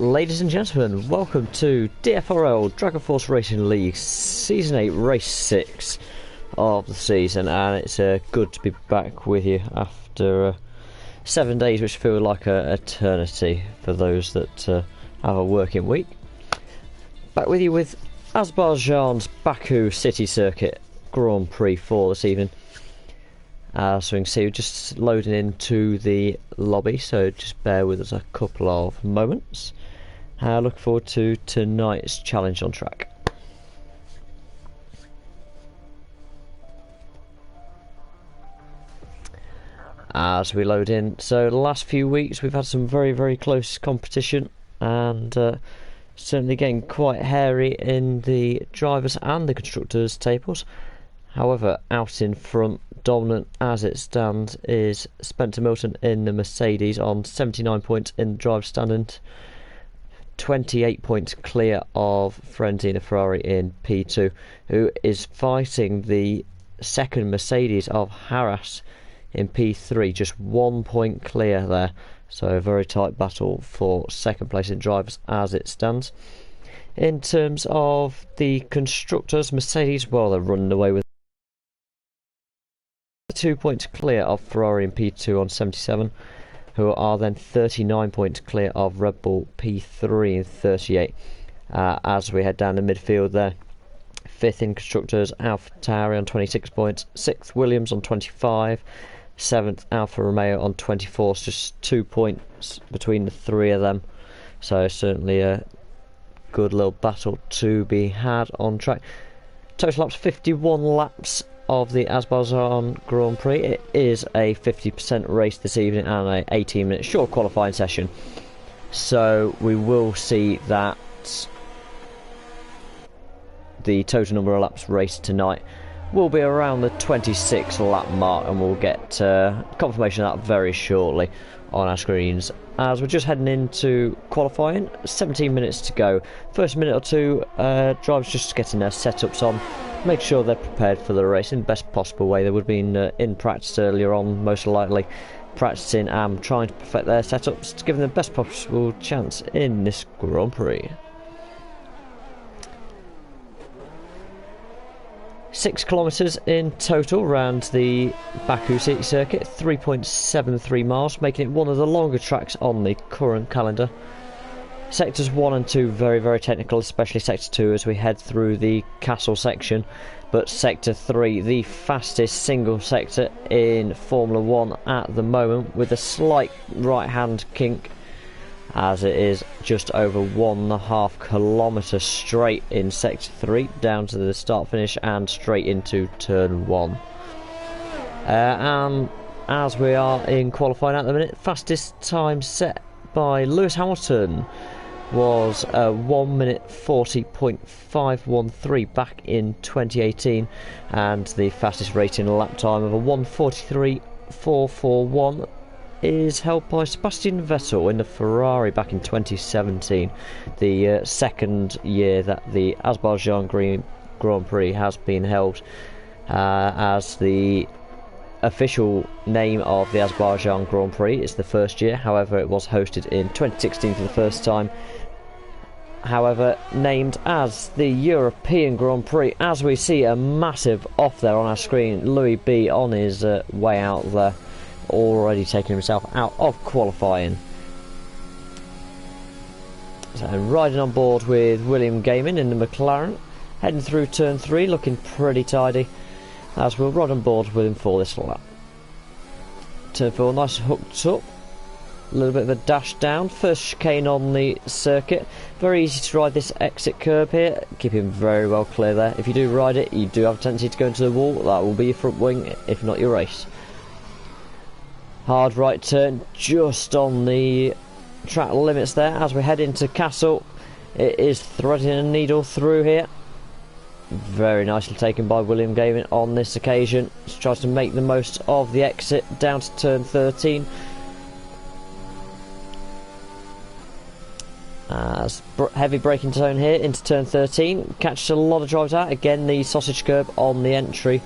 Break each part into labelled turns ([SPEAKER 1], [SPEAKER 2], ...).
[SPEAKER 1] Ladies and gentlemen, welcome to DFRL Dragon Force Racing League Season 8 Race 6 of the season, and it's good to be back with you after 7 days, which feel like an eternity for those that have a working week. Back with you with Azerbaijan's Baku City Circuit Grand Prix for this evening. So you can see we're just loading into the lobby, so just bear with us a couple of moments. Look forward to tonight's challenge on track. As we load in, so the last few weeks we've had some very close competition, and certainly getting quite hairy in the drivers and the constructors tables. However, out in front, dominant as it stands, is Spencer Milton in the Mercedes on 79 points in the driver standard, 28 points clear of Frenzy in a Ferrari in P2, who is fighting the second Mercedes of Harras in P3, just 1 point clear there. So a very tight battle for second place in drivers as it stands. In terms of the constructors, Mercedes, well, they're running away with 2 points clear of Ferrari in P2 on 77, who are then 39 points clear of Red Bull P3 in 38. As we head down the midfield there, 5th in constructors, AlphaTauri on 26 points, 6th Williams on 25, 7th Alfa Romeo on 24, so just 2 points between the three of them. So certainly a good little battle to be had on track. Total laps 51 laps of the Azerbaijan Grand Prix. It is a 50% race this evening and a 18-minute short qualifying session, so we will see that the total number of laps raced tonight will be around the 26 lap mark, and we'll get confirmation of that very shortly on our screens. As we're just heading into qualifying, 17 minutes to go. First minute or two, drivers just getting their setups on, make sure they're prepared for the race in the best possible way. They would have been in practice earlier on, most likely practicing and trying to perfect their setups to give them the best possible chance in this Grand Prix. 6 kilometres in total around the Baku City Circuit, 3.73 miles, making it one of the longer tracks on the current calendar. Sectors 1 and 2 very technical, especially Sector 2 as we head through the castle section, but Sector 3 the fastest single sector in Formula 1 at the moment, with a slight right hand kink, as it is just over 1.5 kilometres straight in Sector 3 down to the start finish and straight into turn 1. And as we are in qualifying at the minute, fastest time set by Lewis Hamilton was 1 minute 40.513 back in 2018, and the fastest rating lap time of a 1:43.441 is held by Sebastian Vettel in the Ferrari back in 2017, the second year that the Azerbaijan Grand Prix has been held. As the official name of the Azerbaijan Grand Prix is the first year, however it was hosted in 2016 for the first time, however named as the European Grand Prix, as we see a massive off there on our screen. Louis B on his way out there, already taking himself out of qualifying. So riding on board with William Gaiman in the McLaren, heading through turn 3, looking pretty tidy, as we'll ride on board with him for this lap. Turn 4 nice hooked up, a little bit of a dash down, first chicane on the circuit. Very easy to ride this exit curb here, keeping very well clear there. If you do ride it, you do have a tendency to go into the wall. That will be your front wing, if not your race. Hard right turn just on the track limits there as we head into Castle. It is threading a needle through here. Very nicely taken by William Gaiman on this occasion. Just tries to make the most of the exit down to turn 13. Heavy braking zone here into turn 13. Catches a lot of drivers out. Again, the sausage curb on the entry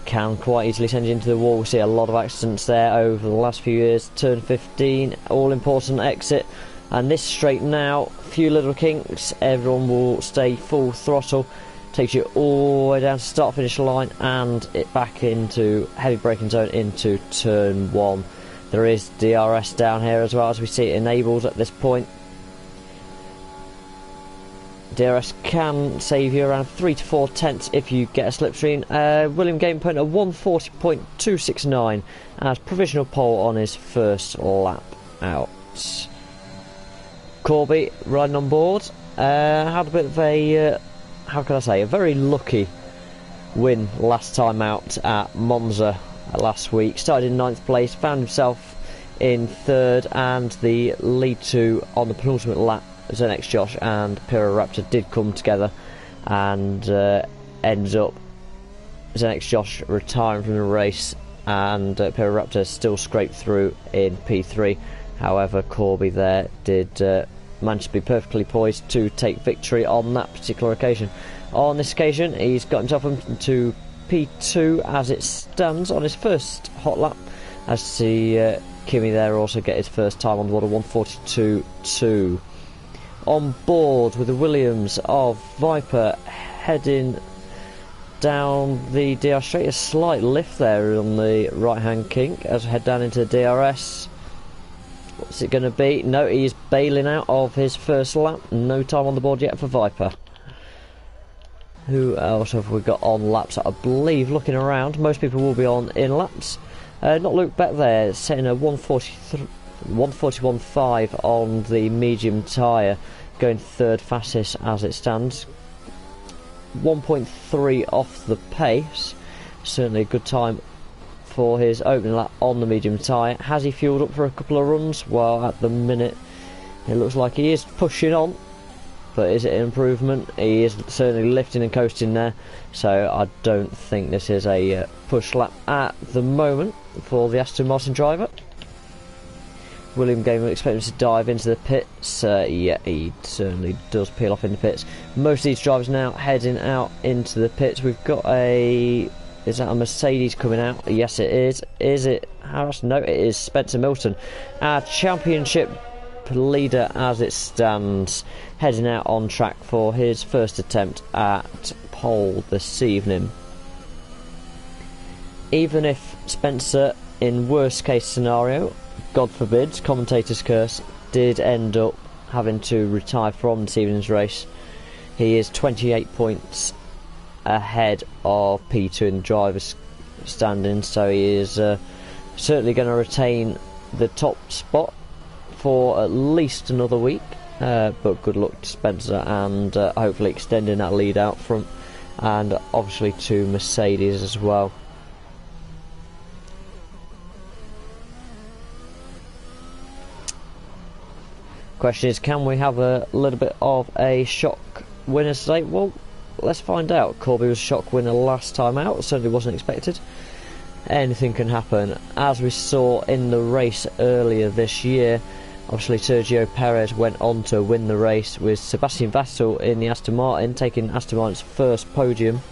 [SPEAKER 1] can quite easily send you into the wall. We see a lot of accidents there over the last few years. Turn 15, all important exit. And this straight now, few little kinks, everyone will stay full throttle, takes you all the way down to start finish line and it back into heavy braking zone into turn 1. There is DRS down here as well, as we see it enabled at this point. DRS can save you around 3 to 4 tenths if you get a slipstream. William game point at 140.269 as provisional pole on his first lap out. Corby riding on board, had a bit of a, how can I say, a very lucky win last time out at Monza last week. Started in 9th place, found himself in 3rd, and the lead 2 on the penultimate lap, Zenex Josh and Raptor did come together, and ends up Zenex Josh retiring from the race, and Raptor still scraped through in P3. However, Corby there did manage to be perfectly poised to take victory on that particular occasion. On this occasion, he's got himself into P2 as it stands on his first hot lap, as see Kimi there also get his first time on the board of 142.2. On board with the Williams of Viper heading down the DR straight, a slight lift there on the right hand kink as we head down into the DRS. What's it going to be? No, he is bailing out of his first lap. No time on the board yet for Viper. Who else have we got on laps? I believe, looking around, most people will be on in laps. Not Luke Beck there, setting a 141.5 on the medium tyre, going 3rd fastest as it stands. 1.3 off the pace, certainly a good time for his opening lap on the medium tyre. Has he fueled up for a couple of runs? Well, at the minute it looks like he is pushing on, but is it an improvement? He is certainly lifting and coasting there, so I don't think this is a push lap at the moment for the Aston Martin driver. William Game expected to dive into the pits. Yeah, he certainly does peel off in the pits. Most of these drivers now heading out into the pits. We've got a... is that a Mercedes coming out? Yes, it is. Is it Harris? No, it is Spencer Milton, our championship leader as it stands, heading out on track for his first attempt at pole this evening. Even if Spencer, in worst case scenario, God forbid, commentator's curse, did end up having to retire from this evening's race, he is 28 points ahead of P2 in the driver's standing, so he is certainly going to retain the top spot for at least another week, but good luck to Spencer, and hopefully extending that lead out front, and obviously to Mercedes as well. Question is, can we have a little bit of a shock winner today? Well, let's find out. Corby was a shock winner last time out, certainly wasn't expected. Anything can happen. As we saw in the race earlier this year, obviously Sergio Perez went on to win the race with Sebastian Vettel in the Aston Martin, taking Aston Martin's first podium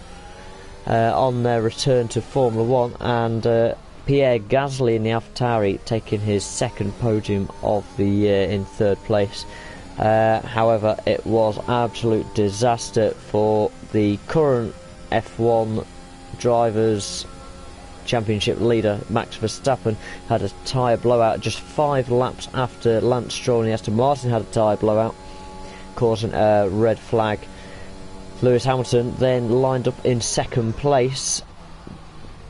[SPEAKER 1] on their return to Formula 1, and Pierre Gasly in the AlphaTauri taking his second podium of the year in 3rd place. However, it was absolute disaster for the current F1 drivers championship leader Max Verstappen. Had a tyre blowout just 5 laps after Lance Stroll and Aston Martin had a tyre blowout, causing a red flag. Lewis Hamilton then lined up in 2nd place,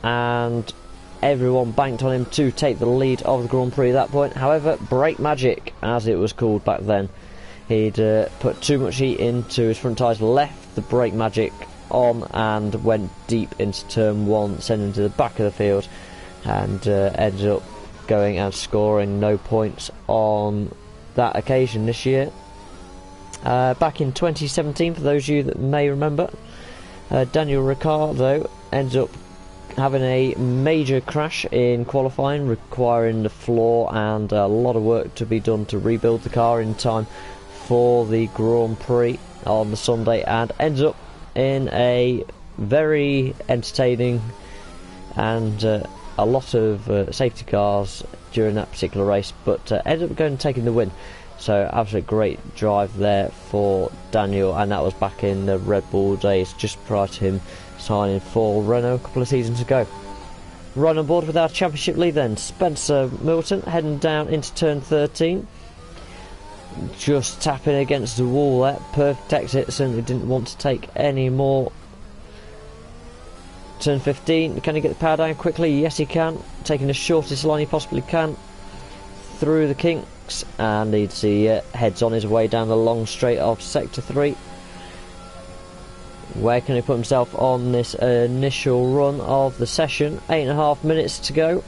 [SPEAKER 1] and everyone banked on him to take the lead of the Grand Prix at that point. However, brake magic, as it was called back then, he'd put too much heat into his front tyres, left the brake magic on, and went deep into turn 1, sending him to the back of the field, and ended up going and scoring no points on that occasion this year. Back in 2017, for those of you that may remember, Daniel Ricciardo ended up having a major crash in qualifying, requiring the floor and a lot of work to be done to rebuild the car in time for the Grand Prix on the Sunday, and ended up in a very entertaining and a lot of safety cars during that particular race, but ended up going and taking the win. So absolutely great drive there for Daniel, and that was back in the Red Bull days, just prior to him signing for Renault a couple of seasons ago. Right on board with our championship lead then, Spencer Milton heading down into turn 13. Just tapping against the wall there, perfect exit, certainly didn't want to take any more. Turn 15, can he get the power down quickly? Yes he can, taking the shortest line he possibly can through the kinks, and he heads on his way down the long straight of sector 3. Where can he put himself on this initial run of the session? 8.5 minutes to go.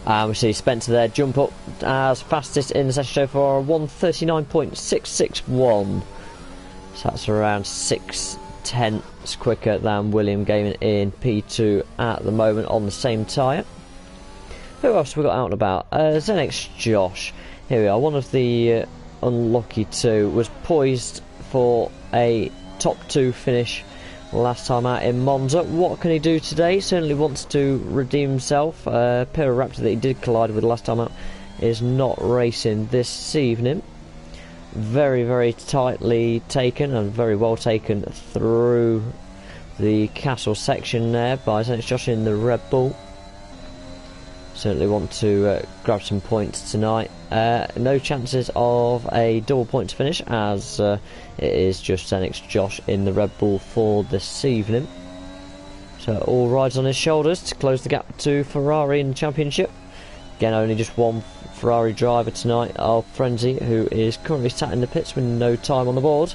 [SPEAKER 1] And we see Spencer there jump up as fastest in the session so far, 1:39.661. So that's around 6/10 quicker than William Gaiman in P2 at the moment on the same tyre. Who else have we got out and about? Zenix Josh. Here we are, one of the unlucky two, was poised for a top 2 finish last time out in Monza. What can he do today? Certainly wants to redeem himself. Raptor that he did collide with last time out is not racing this evening. Very, very tightly taken and very well taken through the castle section there by Zenix Josh in the Red Bull. Certainly want to grab some points tonight. No chances of a double points finish, as it is just Zenix Josh in the Red Bull for this evening. So all rides on his shoulders to close the gap to Ferrari in the championship. Again, only just one Ferrari driver tonight, our Frenzy, who is currently sat in the pits with no time on the board.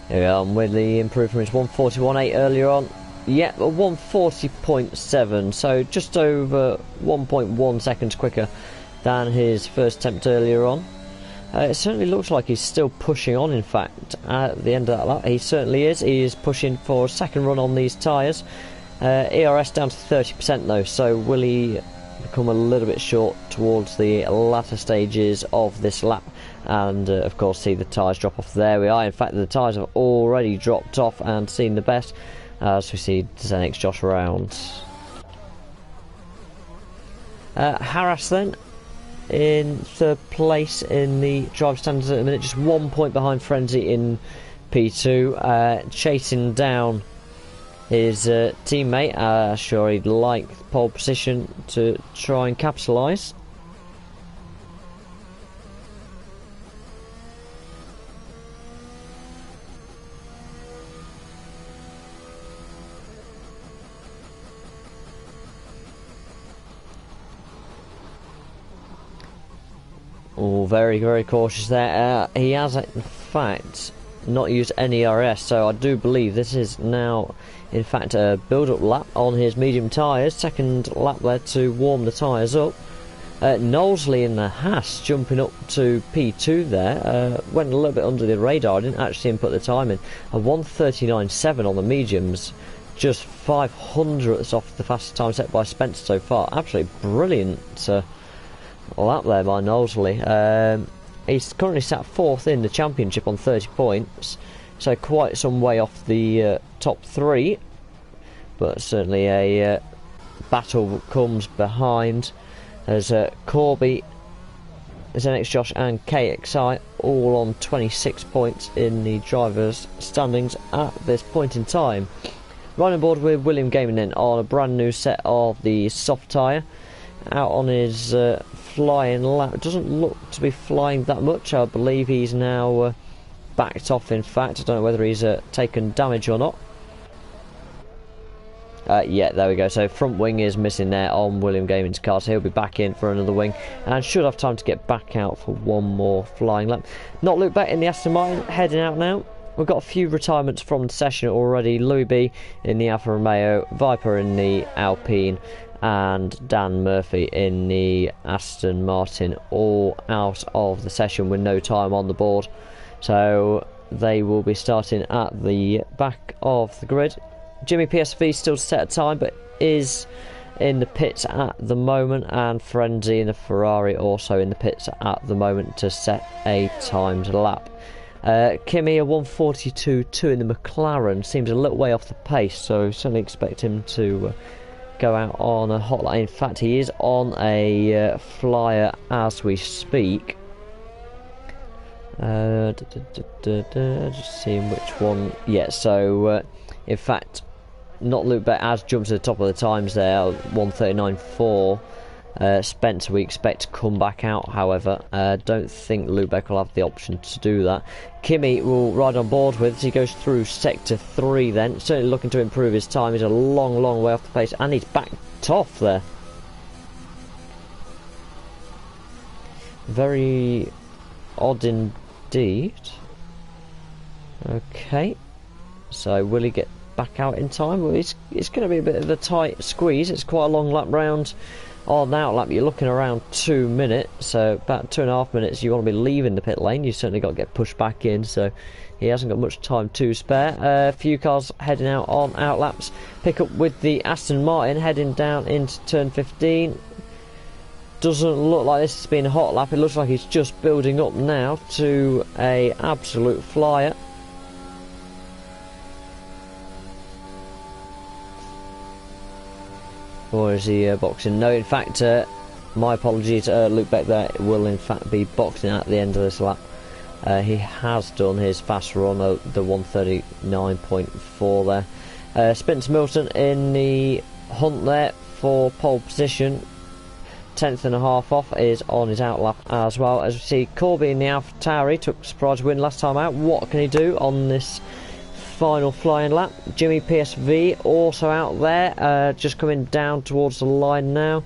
[SPEAKER 1] Here we are with the improvement from his 1:41.8 earlier on. Yeah, 1:40.7, so just over 1.1 seconds quicker than his first attempt earlier on. It certainly looks like he's still pushing on, in fact, at the end of that lap. He certainly is. He is pushing for a second run on these tyres. ERS down to 30% though, so will he become a little bit short towards the latter stages of this lap? And of course see the tyres drop off. There we are. In fact, the tyres have already dropped off and seen the best as we see Zenix Josh around. Harris then in third place in the driver standards at the minute, just 1 point behind Frenzy in P2, chasing down his teammate. Sure, he'd like pole position to try and capitalise. Oh, very, very cautious there. He has, in fact, not used any RS, so I do believe this is now, in fact, a build-up lap on his medium tyres. Second lap there to warm the tyres up. Knowlesley in the Haas jumping up to P2 there. Went a little bit under the radar. I didn't actually see him put the time in. A 1:39.7 on the mediums. Just 500ths off the fastest time set by Spencer so far. Absolutely brilliant lap there by Knowlesley. He's currently sat 4th in the championship on 30 points, so quite some way off the top 3, but certainly a battle comes behind as Corby, Zenix Josh and KXI all on 26 points in the drivers' standings at this point in time. Right on board with William Gaiman then on a brand new set of the soft tyre, out on his flying lap. It doesn't look to be flying that much. I believe he's now backed off, in fact. I don't know whether he's taken damage or not. Yeah, there we go. So front wing is missing there on William Gaiman's car, so he'll be back in for another wing and should have time to get back out for one more flying lap. Not Luke Beck in the Aston Martin, heading out now. We've got a few retirements from the session already. Louis B in the Alfa Romeo, Viper in the Alpine, and Dan Murphy in the Aston Martin, all out of the session with no time on the board. So they will be starting at the back of the grid. Jimmy PSV still to set a time, but is in the pits at the moment, and Frenzy in the Ferrari also in the pits at the moment to set a timed lap. Kimi a 1:42.2 in the McLaren seems a little way off the pace, so certainly expect him to go out on a hot lap. In fact, he is on a flyer as we speak. Just seeing which one. Yeah, so in fact, not Lubeck has jumped to the top of the times there, 1:39.4. Spencer we expect to come back out, however. Don't think Lubeck will have the option to do that. Kimi will ride on board with as he goes through sector 3 then, certainly looking to improve his time. He's a long way off the pace, and he's backed off there. Very odd indeed. Okay, so will he get back out in time? Well, it's going to be a bit of a tight squeeze. It's quite a long lap round. On the outlap you're looking around 2 minutes, so about 2.5 minutes you want to be leaving the pit lane. You certainly got to get pushed back in, so he hasn't got much time to spare. A few cars heading out on outlaps. Pick up with the Aston Martin heading down into turn 15. Doesn't look like this has been a hot lap. It looks like it's just building up now to a absolute flyer. Or is he boxing? No, in fact, my apologies, Luke Beck there will in fact be boxing at the end of this lap. He has done his fast run, the 1:39.4 there. Spencer Milton in the hunt there for pole position. 10.5 off is on his outlap as well. As we see, Corby in the AlphaTauri took a surprise win last time out. What can he do on this final flying lap? Jimmy PSV also out there, just coming down towards the line now.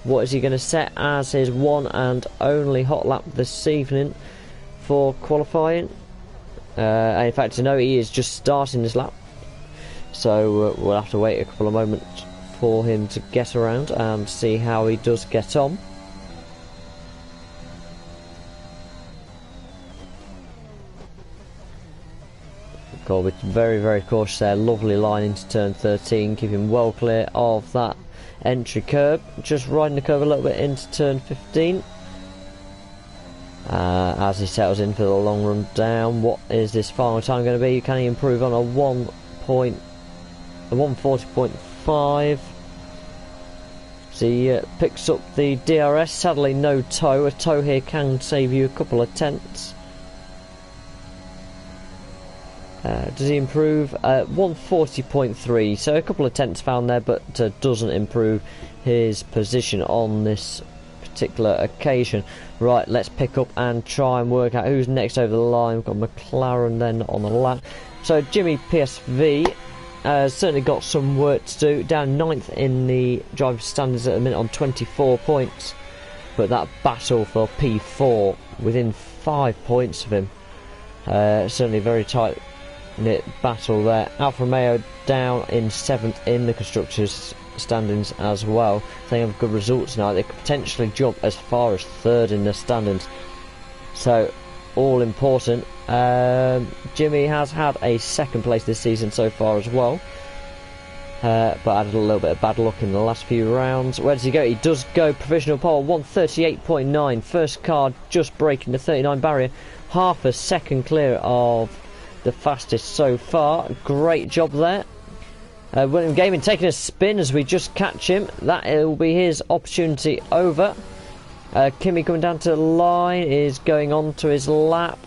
[SPEAKER 1] What is he going to set as his one and only hot lap this evening for qualifying? And in fact, to know he is just starting this lap, so we'll have to wait a couple of moments for him to get around and see how he does get on. Corby very cautious there. Lovely line into turn 13, keeping well clear of that entry curb. Just riding the curve a little bit into turn 15. As he settles in for the long run down, what is this final time going to be? Can he improve on a 1:40.5? So he picks up the DRS. Sadly, no tow. A tow here can save you a couple of tenths. Does he improve? 1:40.3, so a couple of tenths found there, but doesn't improve his position on this particular occasion. Right, let's pick up and try and work out who's next over the line. We've got McLaren then on the lap. So Jimmy PSV has certainly got some work to do. Down 9th in the driver standards at the minute on 24 points, but that battle for P4 within 5 points of him. Certainly very tight knit battle there. Alfa Romeo down in 7th in the constructors standings as well. They have good results now. They could potentially jump as far as 3rd in the standings, so all important. Jimmy has had a 2nd place this season so far as well, but had a little bit of bad luck in the last few rounds. Where does he go? He does go provisional pole, 1:38.9. First car just breaking the 39 barrier, half a second clear of the fastest so far. Great job there. William Gaming taking a spin as we just catch him. That will be his opportunity over. Kimi coming down to the line is going on to his lap.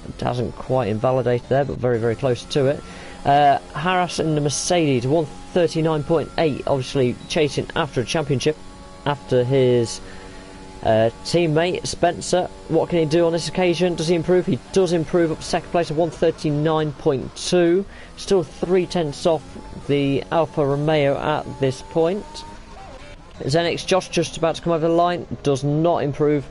[SPEAKER 1] It hasn't quite invalidated there, but very close to it. Harris in the Mercedes, 1:39.8, obviously chasing after a championship after his teammate Spencer. What can he do on this occasion? Does he improve? He does improve, up to 2nd place at 1:39.2, still 3 tenths off the Alfa Romeo at this point. Zenix Josh just about to come over the line, does not improve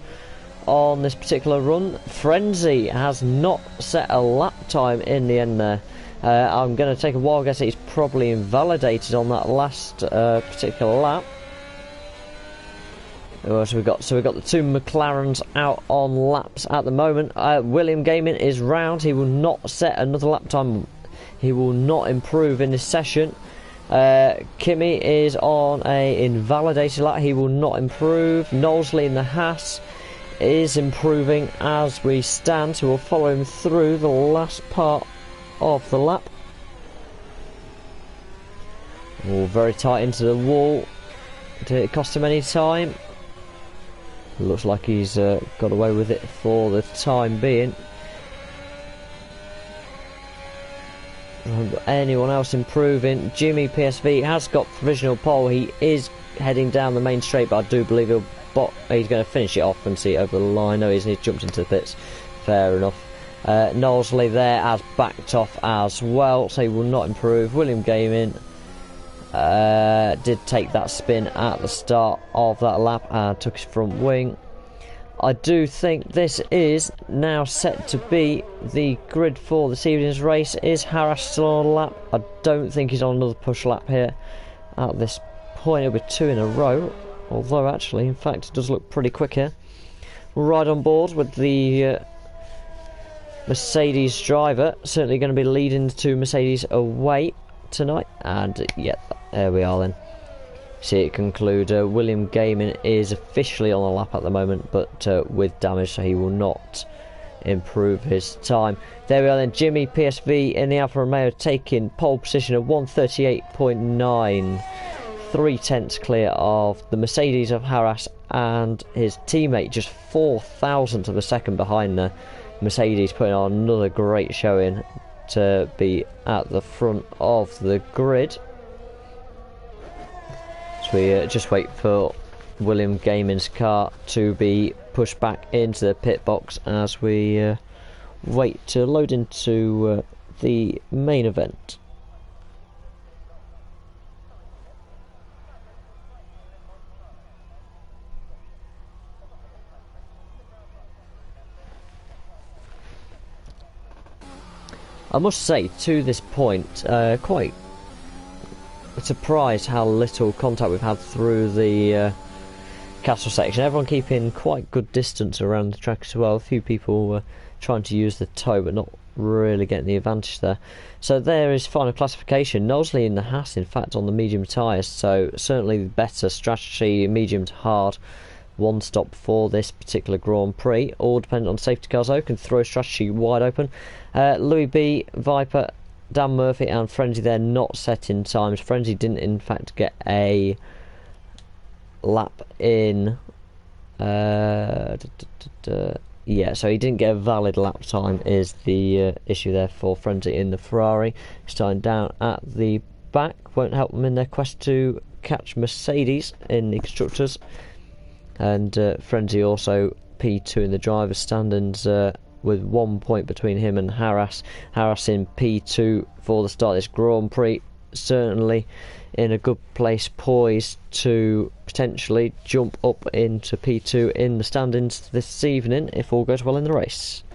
[SPEAKER 1] on this particular run. Frenzy has not set a lap time in the end there. I'm going to take a wild guess that he's probably invalidated on that last particular lap. So we've got the 2 McLarens out on laps at the moment. William Gaming is round. He will not set another lap time. He will not improve in this session. Kimi is on a invalidated lap. He will not improve. Knowsley in the Haas is improving as we stand, so we'll follow him through the last part of the lap. All very tight into the wall. Did it cost him any time? Looks like he's got away with it for the time being. Anyone else improving? Jimmy PSV has got provisional pole. He is heading down the main straight, but I do believe he's going to finish it off and see it over the line. No, he's jumped into the pits. Fair enough. Knowsley there has backed off as well, so he will not improve. William Gaming did take that spin at the start of that lap and took his front wing. I do think this is now set to be the grid for this evening's race. Is Harris still on a lap? I don't think he's on another push lap here at this point. It'll be 2 in a row, although actually, in fact, it does look pretty quick here. We'll ride on board with the Mercedes driver, certainly going to be leading to Mercedes away tonight, and yeah, there we are then. See it conclude. William Gaming is officially on the lap at the moment, but with damage, so he will not improve his time. There we are then. Jimmy PSV in the Alfa Romeo taking pole position at 138.9, 3/10 clear of the Mercedes of Harras and his teammate, just 4,000th of a second behind the Mercedes, putting on another great showing to be at the front of the grid. So we just wait for William Gaming's car to be pushed back into the pit box as we wait to load into the main event. I must say, to this point, quite surprised how little contact we've had through the castle section. Everyone keeping quite good distance around the track as well. A few people trying to use the toe but not really getting the advantage there. So there is final classification. Knowsley in the Haas, in fact, on the medium tyres, so certainly better strategy, medium to hard. One stop for this particular Grand Prix, all dependent on safety cars though, can throw strategy wide open. Louis B, Viper, Dan Murphy and Frenzy there not set in times. Frenzy didn't in fact get a lap in, yeah, so he didn't get a valid lap time is the issue there for Frenzy in the Ferrari. Starting down at the back, won't help them in their quest to catch Mercedes in the Constructors. And Frenzy also P2 in the driver's standings with 1 point between him and Harras. Harras in P2 for the start of this Grand Prix, certainly in a good place, poised to potentially jump up into P2 in the standings this evening if all goes well in the race.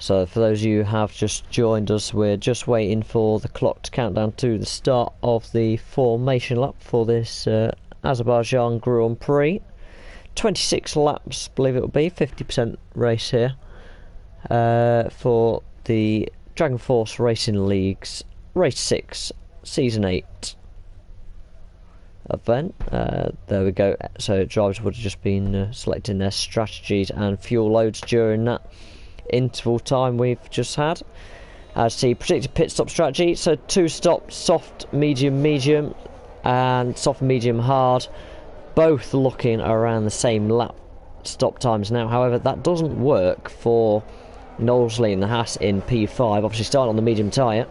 [SPEAKER 1] So for those of you who have just joined us, we're just waiting for the clock to count down to the start of the formation lap for this Azerbaijan Grand Prix. 26 laps, believe it will be, 50% race here for the Dragon Force Racing League's Race 6 Season 8 event. There we go. So drivers would have just been selecting their strategies and fuel loads during that interval time we've just had. As the predicted pit stop strategy, so 2 stops, soft, medium, medium, and soft, medium, hard, both looking around the same lap stop times now. However, that doesn't work for Knowsley in the Haas in P5. Obviously starting on the medium tyre,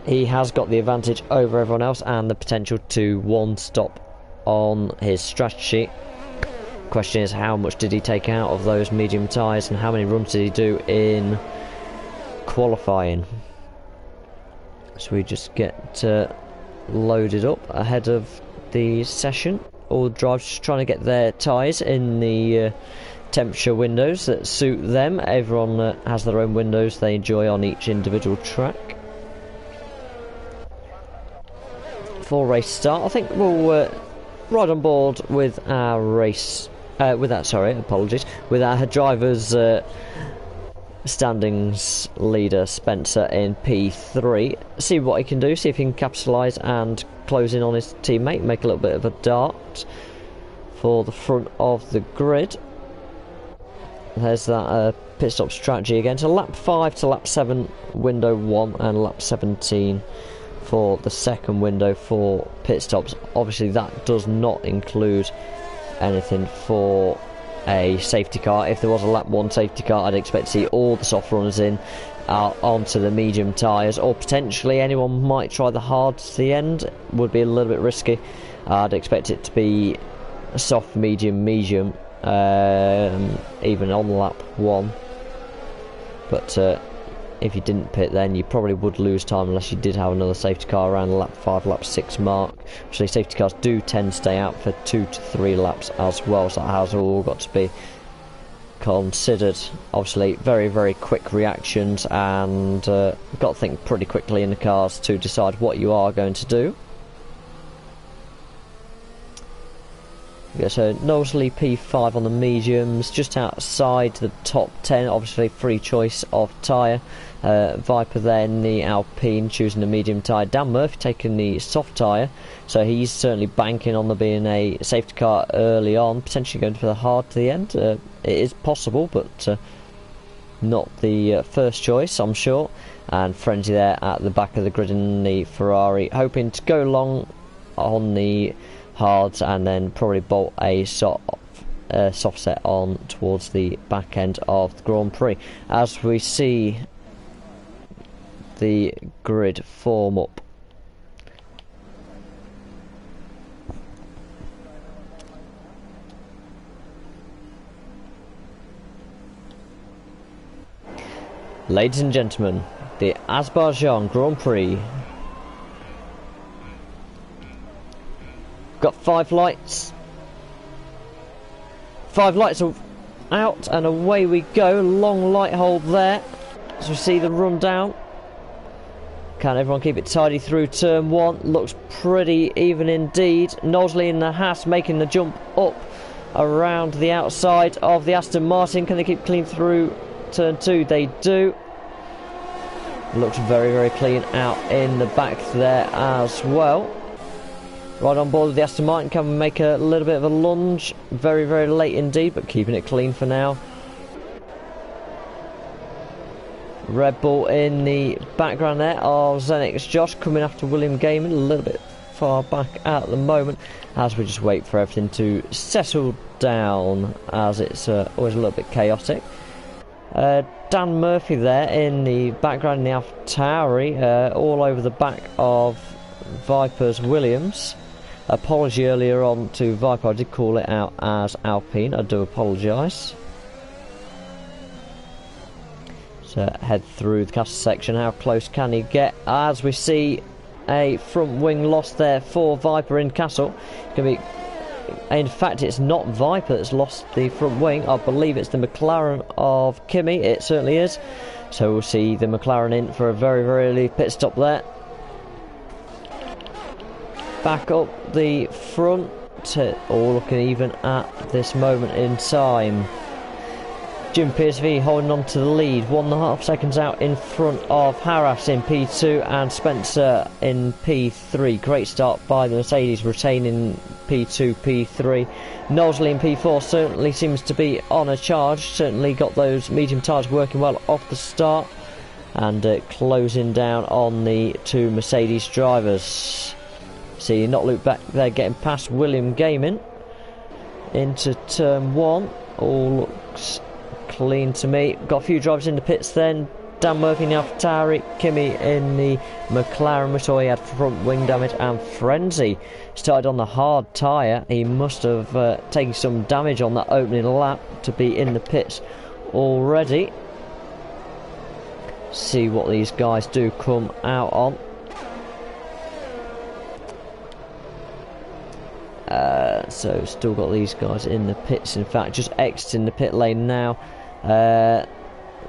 [SPEAKER 1] he has got the advantage over everyone else and the potential to 1 stop on his strategy. Question is, how much did he take out of those medium tyres and how many runs did he do in qualifying? So we just get loaded up ahead of the session. All the drivers just trying to get their tyres in the temperature windows that suit them. Everyone has their own windows they enjoy on each individual track. For race start, I think we'll ride on board with our race Sorry, apologies. With our driver's standings leader Spencer in P3. See what he can do, see if he can capitalise and close in on his teammate, make a little bit of a dart for the front of the grid. There's that pit stop strategy again. So lap 5 to lap 7 window 1 and lap 17 for the second window for pit stops. Obviously that does not include anything for a safety car. If there was a lap 1 safety car, I'd expect to see all the soft runners in onto the medium tyres, or potentially anyone might try the hard to the end. Would be a little bit risky. I'd expect it to be soft, medium, medium, even on lap 1. But if you didn't pit, then you probably would lose time unless you did have another safety car around the lap 5, lap 6 mark. Actually, safety cars do tend to stay out for 2 to 3 laps as well, so that has all got to be considered. Obviously, very, very quick reactions, and got to think pretty quickly in the cars to decide what you are going to do. Yeah, so Knowsley P5 on the mediums, just outside the top 10, obviously free choice of tyre. Viper then the Alpine choosing the medium tyre. Dan Murphy taking the soft tyre, so he's certainly banking on there being a safety car early on, potentially going for the hard to the end. It is possible, but not the first choice, I'm sure. And Frenzy there at the back of the grid in the Ferrari, hoping to go long on the hards and then probably bolt a soft set on towards the back end of the Grand Prix as we see the grid form up. Ladies and gentlemen, the Azerbaijan Grand Prix. Got 5 lights. 5 lights are out and away we go. Long light hold there as we see the run down. Can everyone keep it tidy through turn 1? Looks pretty even indeed. Knowsley in the Haas making the jump up around the outside of the Aston Martin. Can they keep clean through turn 2? They do. Looks very, very clean out in the back there as well. Right on board with the Aston Martin, can we make a little bit of a lunge? Very, very late indeed, but keeping it clean for now. Red Bull in the background there of Zenix Josh coming after William Gaiman, a little bit far back at the moment as we just wait for everything to settle down as it's always a little bit chaotic. Dan Murphy there in the background in the AlphaTauri, all over the back of Viper's Williams. Apology earlier on to Viper, I did call it out as Alpine, I do apologise. So head through the caster section, how close can he get as we see a front wing loss there for Viper in Castle. In fact, it's not Viper that's lost the front wing, I believe it's the McLaren of Kimi, it certainly is. So we'll see the McLaren in for a very, very early pit stop there. Back up the front, all looking even at this moment in time. Jim PSV holding on to the lead, 1.5 seconds out in front of Harras in P2 and Spencer in P3. Great start by the Mercedes, retaining P2, P3. Knowsley in P4 certainly seems to be on a charge, certainly got those medium tyres working well off the start, and closing down on the 2 Mercedes drivers. See, not loop back there, getting past William Gaiman into turn 1. All looks clean to me. Got a few drivers in the pits then. Dan Murphy in the AlphaTauri, Kimi in the McLaren. We saw he had front wing damage, and Frenzy started on the hard tyre. He must have taken some damage on that opening lap to be in the pits already. See what these guys do come out on. So still got these guys in the pits, in fact just exiting the pit lane now.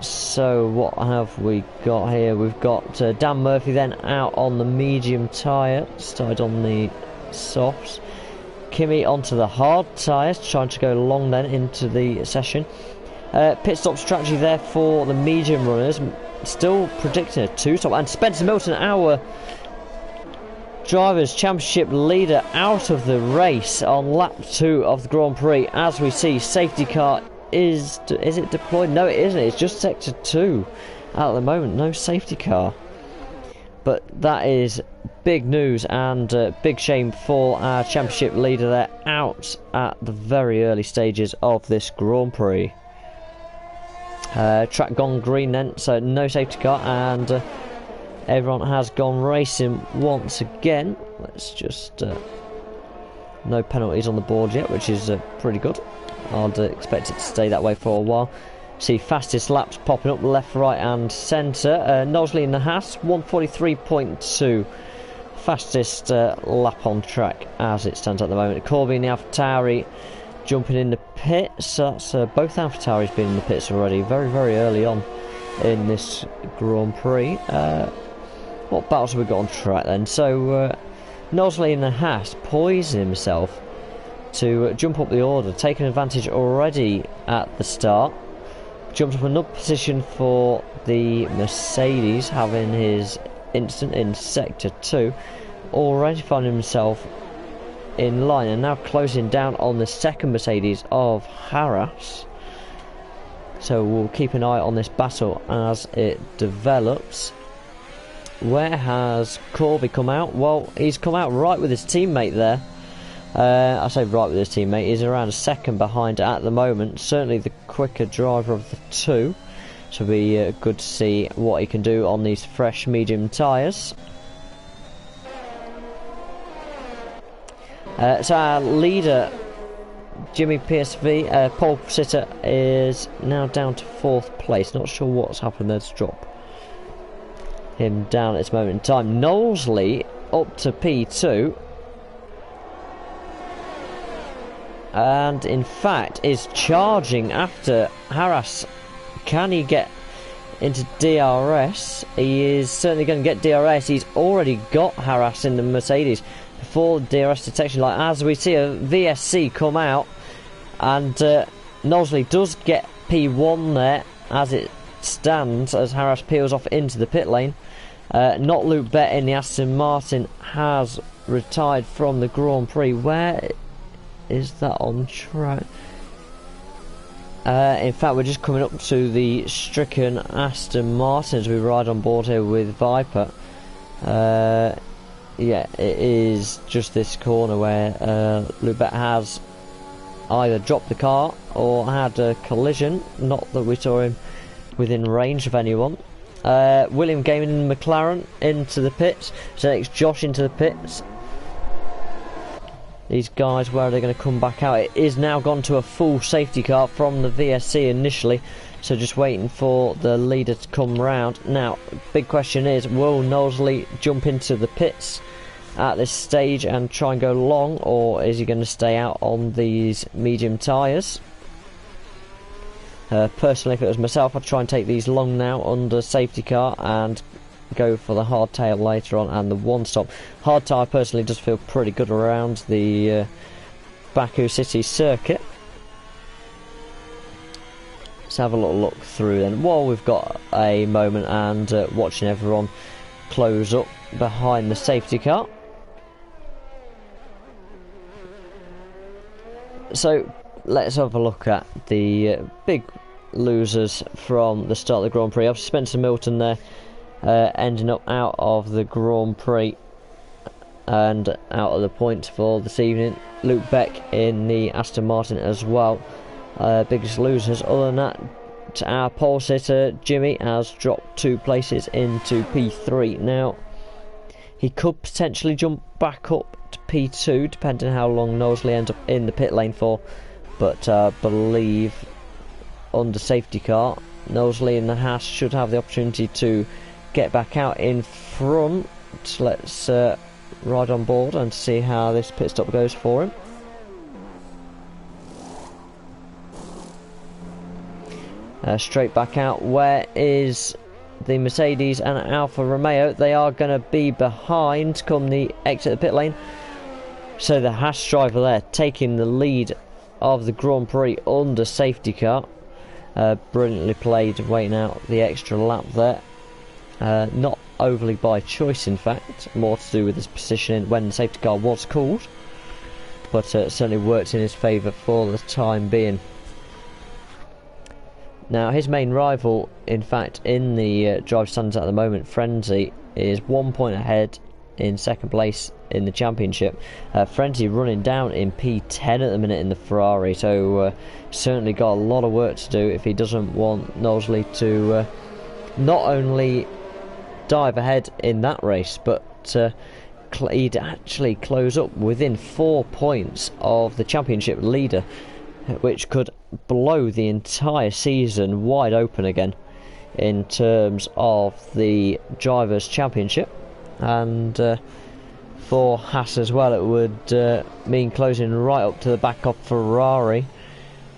[SPEAKER 1] So what have we got here? We've got Dan Murphy then out on the medium tyre, started on the softs. Kimi onto the hard tyres, trying to go long then into the session. Pit stop strategy there for the medium runners, still predicting a 2-stop. And Spencer Milton, our Drivers' Championship leader, out of the race on lap 2 of the Grand Prix. As we see, safety car is it deployed? No, it isn't. It's just sector 2 at the moment. No safety car. But that is big news and big shame for our Championship leader there, out at the very early stages of this Grand Prix. Track gone green then, so no safety car, and everyone has gone racing once again. Let's just no penalties on the board yet, which is pretty good. I'd expect it to stay that way for a while. See fastest laps popping up left, right and centre. Knowsley in the Haas, 143.2. Fastest lap on track as it stands at the moment. Corby in the AlphaTauri jumping in the pits. That's both AlphaTauris been in the pits already, very, very early on in this Grand Prix. What battles have we got on track then? So Knowsley in the Haas poising himself to jump up the order, taking advantage already at the start. Jumped up another position for the Mercedes, having his instant in sector 2. Already finding himself in line, and now closing down on the second Mercedes of Harras. So we'll keep an eye on this battle as it develops. Where has Corby come out? Well, he's come out right with his teammate there. I say right with his teammate. He's around a second behind at the moment. Certainly the quicker driver of the two. So it'll be good to see what he can do on these fresh medium tyres. So our leader, Jimmy PSV, pole sitter, is now down to 4th place. Not sure what's happened there to drop him down at this moment in time. Knowsley up to P2. And in fact is charging after Harras. Can he get into DRS? He is certainly going to get DRS. He's already got Harras in the Mercedes before DRS detection light, as we see a VSC come out, and Knowsley does get P1 there as it stands, as Harras peels off into the pit lane. Not Luke Bett in the Aston Martin has retired from the Grand Prix. Where is that on track? In fact, we're just coming up to the stricken Aston Martin as we ride on board here with Viper. Yeah, it is just this corner where Luke Bett has either dropped the car or had a collision. Not that we saw him within range of anyone. William Gaming in McLaren into the pits. So next Josh into the pits. These guys, where are they going to come back out? It is now gone to a full safety car from the VSC initially, so just waiting for the leader to come round. Now, big question is, will Knowsley jump into the pits at this stage and try and go long, or is he going to stay out on these medium tyres? Personally, if it was myself, I'd try and take these long now under safety car and go for the hardtail later on and the one stop. Hard tyre personally does feel pretty good around the Baku city circuit. Let's have a little look through then while we've got a moment and watching everyone close up behind the safety car. So let's have a look at the big losers from the start of the Grand Prix. Obviously Spencer Milton there ending up out of the Grand Prix and out of the points for this evening. Luke Beck in the Aston Martin as well. Biggest losers. Other than that, our pole sitter Jimmy has dropped 2 places into P3. Now he could potentially jump back up to P2 depending on how long Knowsley ends up in the pit lane for, but I believe under safety car Knowsley in the Haas should have the opportunity to get back out in front. Let's ride on board and see how this pit stop goes for him. Straight back out. Where is the Mercedes and Alfa Romeo? They are going to be behind come the exit of the pit lane. So the Haas driver there taking the lead of the Grand Prix under safety car. Brilliantly played, waiting out the extra lap there. Not overly by choice, in fact, more to do with his positioning when the safety car was called, but certainly worked in his favour for the time being. Now his main rival, in fact, in the driver standings at the moment, Frenzy, is 1 point ahead in second place in the championship. Frenzy running down in P10 at the minute in the Ferrari, so certainly got a lot of work to do if he doesn't want Knowsley to not only dive ahead in that race, but he'd actually close up within 4 points of the championship leader, which could blow the entire season wide open again in terms of the Drivers' Championship. And for Haas as well, it would mean closing right up to the back of Ferrari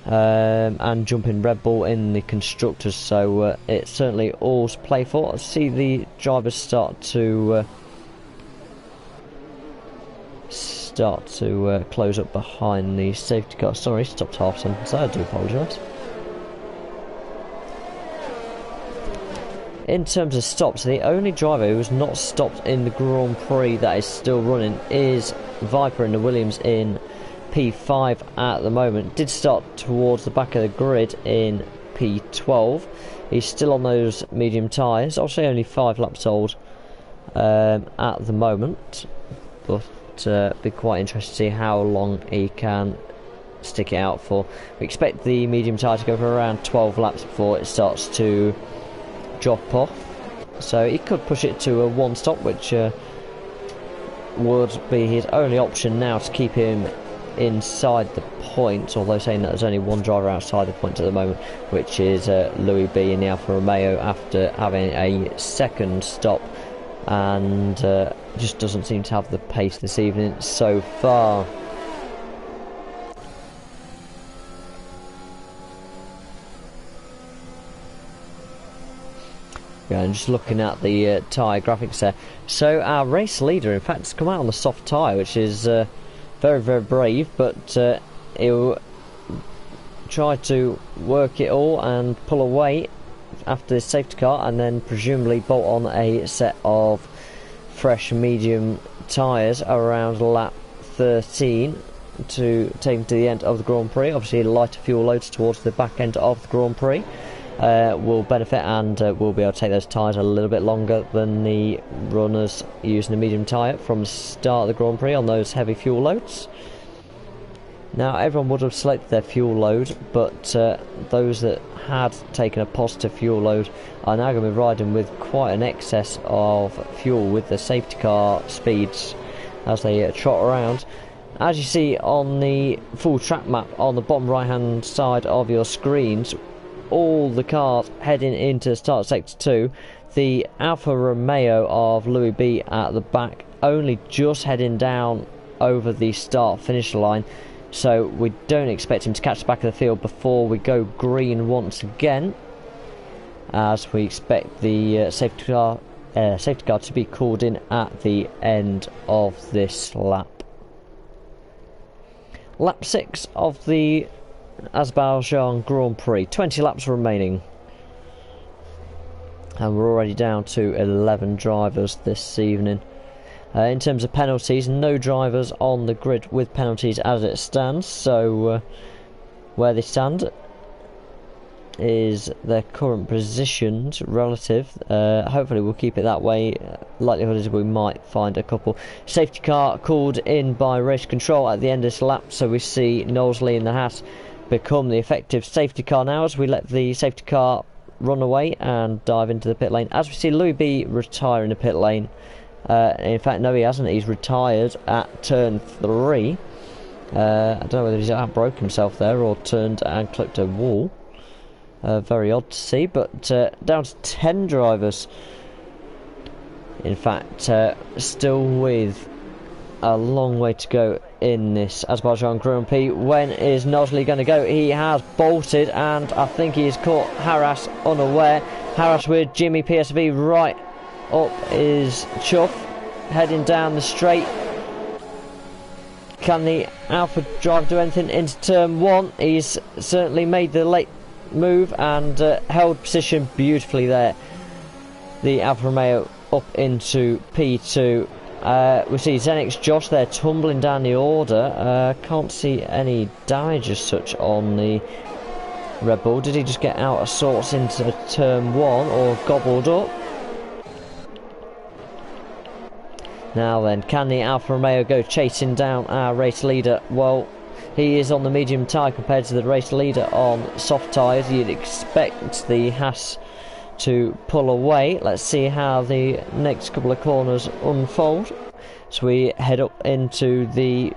[SPEAKER 1] and jumping Red Bull in the Constructors. So it's certainly all's play for. I see the drivers start to close up behind the safety car. Sorry, stopped half sentence there, I do apologise. In terms of stops, the only driver who has not stopped in the Grand Prix that is still running is Viper in the Williams in P5 at the moment. Did start towards the back of the grid in P12. He's still on those medium tyres, obviously only 5 laps old at the moment, but be quite interested to see how long he can stick it out for. We expect the medium tyre to go for around 12 laps before it starts to drop off, so he could push it to a 1 stop, which would be his only option now to keep him inside the points, although saying that there's only one driver outside the points at the moment, which is Louis B in the Alfa Romeo, after having a second stop, and just doesn't seem to have the pace this evening so far. Yeah, and just looking at the tyre graphics there, so our race leader, in fact, has come out on the soft tyre, which is very, very brave, but he'll try to work it all and pull away after this safety car, and then presumably bolt on a set of fresh medium tyres around lap 13 to take him to the end of the Grand Prix. Obviously lighter fuel loads towards the back end of the Grand Prix will benefit, and we'll be able to take those tyres a little bit longer than the runners using a medium tyre from the start of the Grand Prix on those heavy fuel loads. Now everyone would have selected their fuel load, but those that had taken a positive fuel load are now going to be riding with quite an excess of fuel with the safety car speeds as they trot around. As you see on the full track map on the bottom right hand side of your screens, all the cars heading into start sector 2, the Alfa Romeo of Louis B at the back only just heading down over the start finish line, so we don't expect him to catch the back of the field before we go green once again, as we expect the safety car to be called in at the end of this lap. Lap 6 of the Azerbaijan Grand Prix, 20 laps remaining, and we're already down to 11 drivers this evening. In terms of penalties, no drivers on the grid with penalties as it stands, so where they stand is their current positions relative. Hopefully we'll keep it that way. Likelihood is we might find a couple. Safety car called in by race control at the end of this lap, so we see Knowsley in the Haas become the effective safety car now as we let the safety car run away and dive into the pit lane. As we see Louis B retire in the pit lane. In fact, no, he hasn't. He's retired at turn 3. I don't know whether he's broke himself there or turned and clipped a wall. Very odd to see, but down to 10 drivers. In fact, still with a long way to go in this Azerbaijan Grand Prix. When is Knowsley going to go? He has bolted, and I think he's caught Harras unaware. Harras with Jimmy PSV right up is Chuff, heading down the straight. Can the Alpha driver do anything into turn 1? He's certainly made the late move and held position beautifully there. The Alfa Romeo up into P2. We see Zenix Josh there tumbling down the order. Can't see any damage as such on the Red Bull. Did he just get out of sorts into turn 1 or gobbled up? Now then, can the Alfa Romeo go chasing down our race leader? Well, he is on the medium tyre compared to the race leader on soft tyres. You'd expect the Haas to pull away. Let's see how the next couple of corners unfold. So we head up into the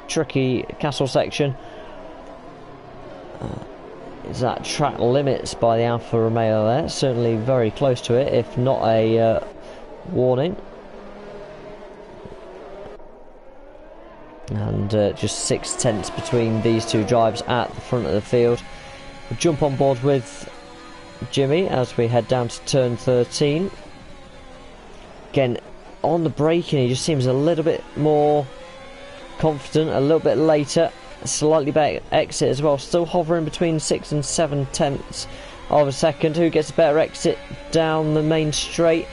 [SPEAKER 1] tricky castle section. Is that track limits by the Alfa Romeo there? Certainly very close to it, if not a warning. And just 6/10 between these two drivers at the front of the field. We'll jump on board with Jimmy as we head down to turn 13. Again, on the braking he just seems a little bit more confident, a little bit later, slightly better exit as well, still hovering between 6 and 7/10 of a second. Who gets a better exit down the main straight?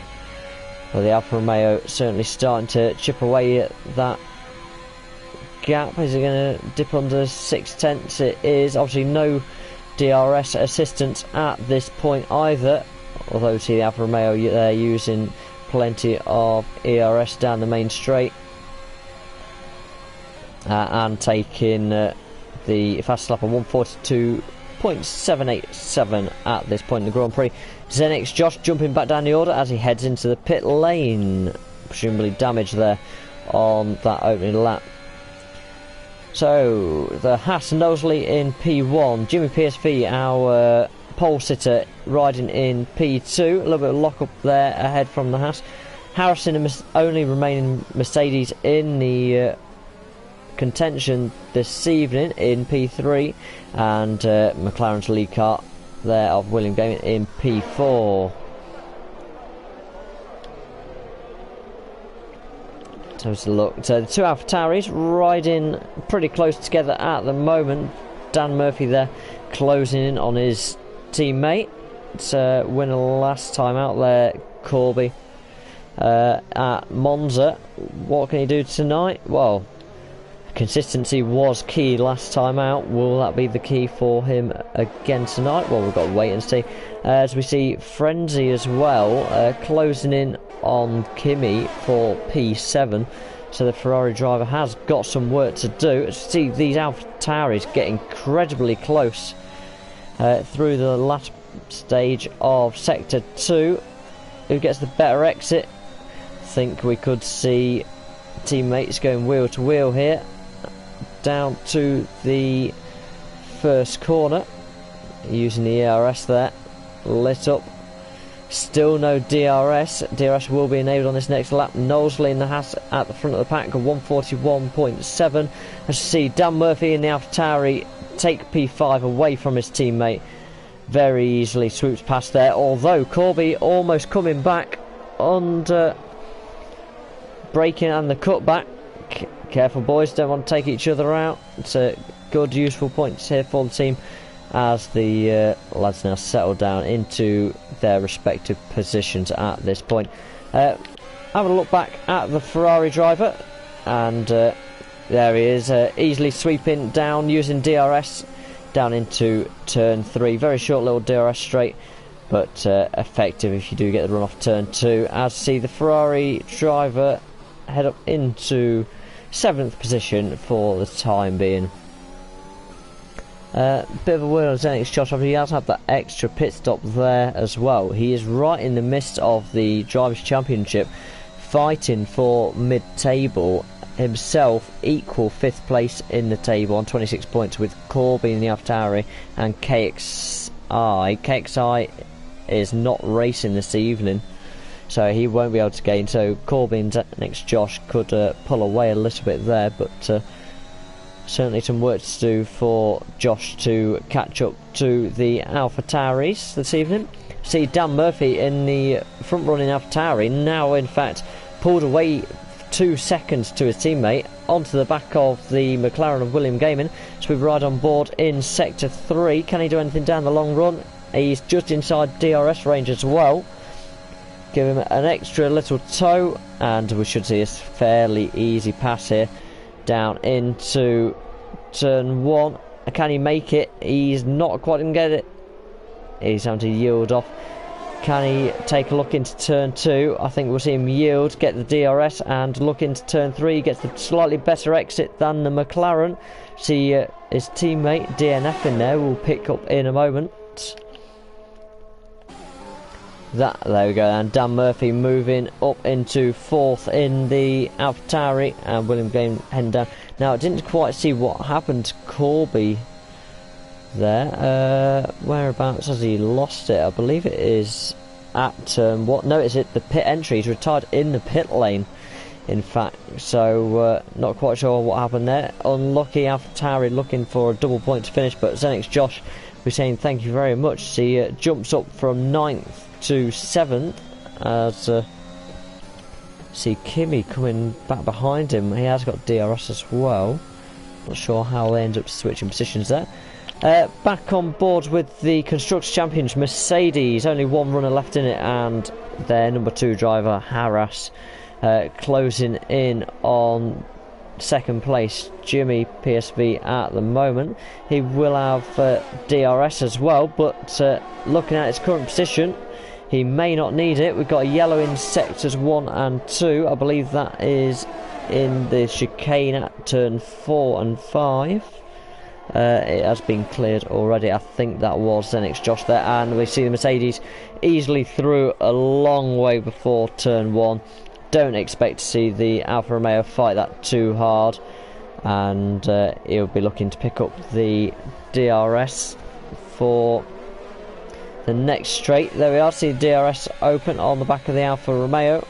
[SPEAKER 1] Well, the Alfa Romeo certainly starting to chip away at that gap. Is it going to dip under 6/10? It is. Obviously no DRS assistance at this point either, although see the Alfa Romeo they're using plenty of ERS down the main straight and taking the fast lap on 142.787 at this point in the Grand Prix. Zenix Josh jumping back down the order as he heads into the pit lane, presumably damage there on that opening lap. So the Haas Knowsley in P1, Jimmy PSV, our pole sitter, riding in P2. A little bit of lock up there ahead from the Haas. Harrison, only remaining Mercedes in the contention this evening, in P3, and McLaren's lead car there of William Gaming in P4. So let's look. So the two AlphaTauris riding pretty close together at the moment. Dan Murphy there closing in on his teammate. It's winner last time out there, Corby at Monza. What can he do tonight? Well, consistency was key last time out. Will that be the key for him again tonight? Well, we've got to wait and see. As we see Frenzy as well closing in on Kimi for P7, so the Ferrari driver has got some work to do. See these AlphaTauris get incredibly close through the last stage of sector 2. Who gets the better exit? I think we could see teammates going wheel to wheel here down to the first corner, using the ERS there, lit up. Still no DRS. DRS will be enabled on this next lap. Knowsley in the Haas at the front of the pack at 141.7. As you see, Dan Murphy in the AlphaTauri take P5 away from his teammate. Very easily swoops past there, although Corby almost coming back under braking and the cutback. Careful boys, don't want to take each other out. It's a good useful points here for the team as the lads now settle down into their respective positions at this point. Having a look back at the Ferrari driver, and there he is, easily sweeping down using DRS down into turn 3. Very short little DRS straight, but effective if you do get the run off turn 2. As see the Ferrari driver head up into 7th position for the time being. Bit of a word on Zenix Josh, he has had that extra pit stop there as well. He is right in the midst of the Drivers' Championship, fighting for mid-table himself, equal 5th place in the table on 26 points with Corby in the AlphaTauri and KXI. KXI is not racing this evening, so he won't be able to gain. So Corby and Zenix Josh could pull away a little bit there, but certainly some work to do for Josh to catch up to the AlphaTauris this evening. See Dan Murphy in the front running AlphaTauri now in fact pulled away 2 seconds to his teammate onto the back of the McLaren of William Gaiman. So we ride on board in Sector 3. Can he do anything down the long run? He's just inside DRS range as well. Give him an extra little tow, and we should see a fairly easy pass here down into turn 1. Can he make it? He's not quite going to get it. He's having to yield off. Can he take a look into turn 2? I think we'll see him yield, get the DRS, and look into turn 3. He gets the slightly better exit than the McLaren. See his teammate DNF in there. We'll pick up in a moment. There we go, and Dan Murphy moving up into 4th in the AlphaTauri, and William Gaiman heading down. Now I didn't quite see what happened to Corby there. Whereabouts has he lost it? I believe it is at turn what? No, it's at the pit entry. He's retired in the pit lane, in fact. So not quite sure what happened there. Unlucky AlphaTauri looking for a double point to finish, but Zenix Josh, we're saying thank you very much. He jumps up from 9th to 7th as see Kimi coming back behind him. He has got DRS as well. Not sure how they end up switching positions there. Back on board with the Constructors' Champions Mercedes. Only one runner left in it, and their number 2 driver Harras closing in on 2nd place. Jimmy PSV at the moment. He will have DRS as well, but looking at his current position, he may not need it. We've got a yellow in sectors 1 and 2. I believe that is in the chicane at turn 4 and 5. It has been cleared already. I think that was Zenix Josh there, and we see the Mercedes easily through a long way before turn 1. Don't expect to see the Alfa Romeo fight that too hard, and he'll be looking to pick up the DRS for the next straight. There we are, see the DRS open on the back of the Alfa Romeo,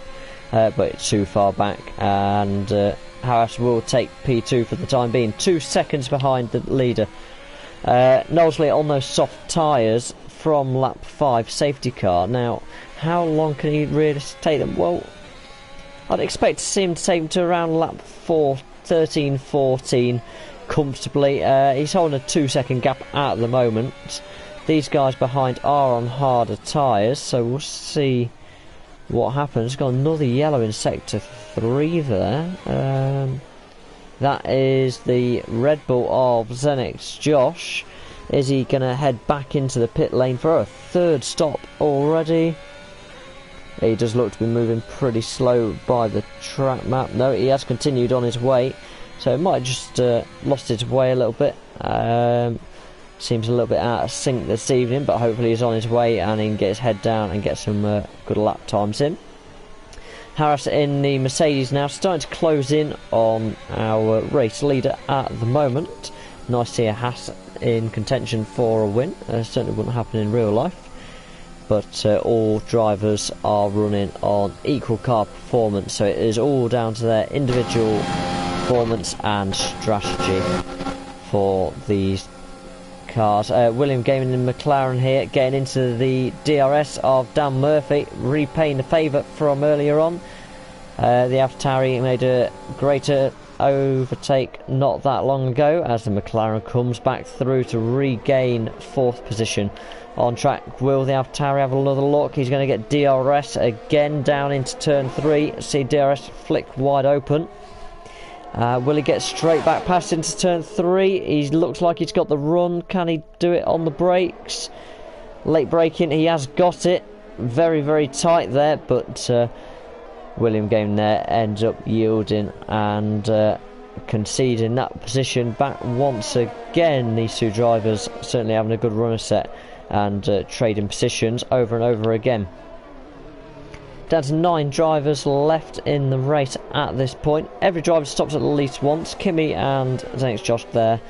[SPEAKER 1] but it's too far back, and Harris will take P2 for the time being, 2 seconds behind the leader. Knowsley on those soft tyres from lap 5 safety car. Now, how long can he really take them? Well, I'd expect to see him to take them to around lap 13, 14 comfortably. He's holding a 2-second gap at the moment. These guys behind are on harder tyres, so we'll see what happens. Got another yellow in sector 3 there. That is the Red Bull of Zenix Josh. Is he going to head back into the pit lane for a 3rd stop already? He does look to be moving pretty slow by the track map. No, he has continued on his way, so it might have just lost its way a little bit. Seems a little bit out of sync this evening, but hopefully he's on his way and he can get his head down and get some good lap times in. Harris in the Mercedes now, starting to close in on our race leader at the moment. Nice to see a Haas in contention for a win. Certainly wouldn't happen in real life, but all drivers are running on equal car performance, so it is all down to their individual performance and strategy for these cars. William Gaiman in McLaren here, getting into the DRS of Dan Murphy, repaying the favour from earlier on. The AlphaTauri made a greater overtake not that long ago, as the McLaren comes back through to regain 4th position on track. Will the AlphaTauri have another look? He's going to get DRS again down into turn 3. See DRS flick wide open. Will he get straight back past into turn 3? He looks like he's got the run. Can he do it on the brakes? Late braking, he has got it. Very, very tight there, but William Gaiman there ends up yielding and conceding that position back once again. These 2 drivers certainly having a good runner set and trading positions over and over again. Down to 9 drivers left in the race at this point. Every driver stops at least once. Kimi and Zenix Josh there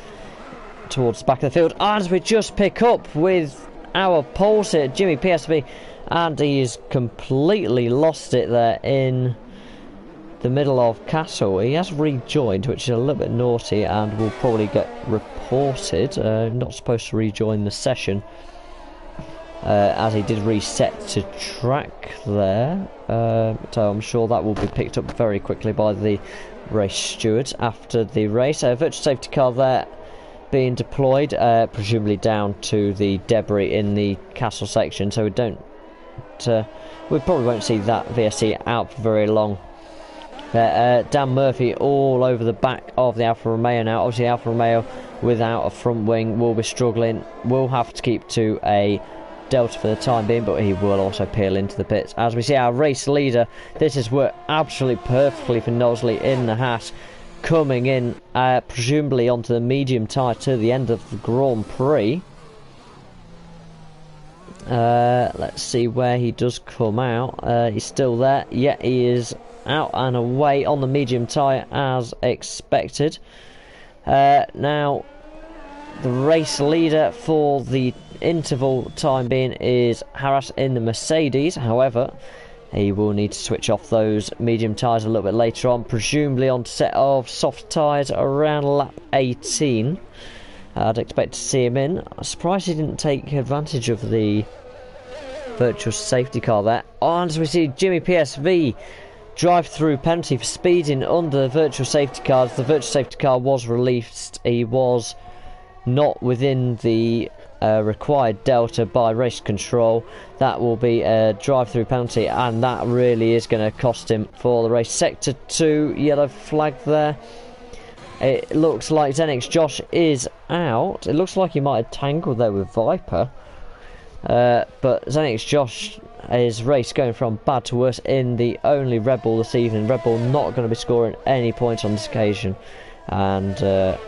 [SPEAKER 1] towards the back of the field. As we just pick up with our poles here, Jimmy PSV, and he's completely lost it there in the middle of Castle. He has rejoined, which is a little bit naughty, and will probably get reported. Not supposed to rejoin the session. as he did reset to track there. So I'm sure that will be picked up very quickly by the race stewards after the race. A virtual safety car there being deployed, presumably down to the debris in the castle section, so we probably won't see that VSC out for very long. Dan Murphy all over the back of the Alfa Romeo now. Obviously Alfa Romeo without a front wing will be struggling, will have to keep to a Delta for the time being, but he will also peel into the pits. As we see our race leader, this has worked absolutely perfectly for Nosley in the Haas, coming in presumably onto the medium tyre to the end of the Grand Prix. Let's see where he does come out. He's still there. Yeah, he is out and away on the medium tyre as expected. Now the race leader for the interval time being is Harras in the Mercedes. However, he will need to switch off those medium tyres a little bit later on, presumably on a set of soft tyres around lap 18. I'd expect to see him in. I'm surprised he didn't take advantage of the virtual safety car there. And as we see Jimmy PSV drive-through penalty for speeding under virtual safety cars. The virtual safety car was released. He was not within the required delta by race control. That will be a drive-through penalty, and that really is going to cost him for the race. Sector 2, yellow flag there. It looks like Zenix Josh is out. It looks like he might have tangled there with Viper. But Zenix Josh, his race going from bad to worse in the only Red Bull this evening. Red Bull not going to be scoring any points on this occasion. And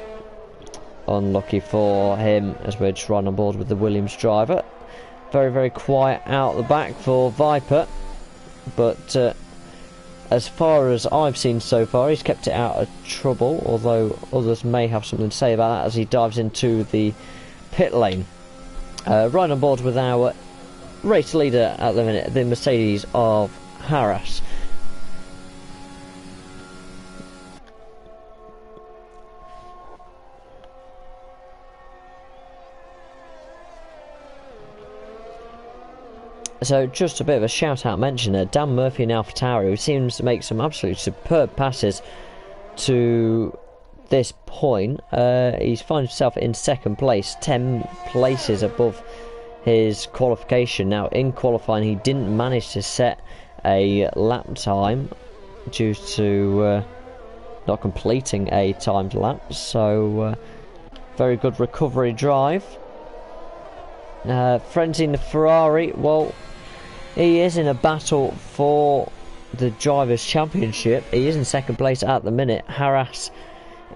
[SPEAKER 1] unlucky for him as we're just running on board with the Williams driver. Very, very quiet out the back for Viper. But as far as I've seen so far, he's kept it out of trouble. Although others may have something to say about that as he dives into the pit lane. Right on board with our race leader at the minute, the Mercedes of Harras. So just a bit of a shout out mention there, Dan Murphy and AlphaTauri, who seems to make some absolutely superb passes to this point. He's found himself in second place, 10 places above his qualification. Now in qualifying he didn't manage to set a lap time due to not completing a timed lap, so very good recovery drive. Frenzy in the Ferrari, well, he is in a battle for the Drivers' Championship. He is in second place at the minute. Harras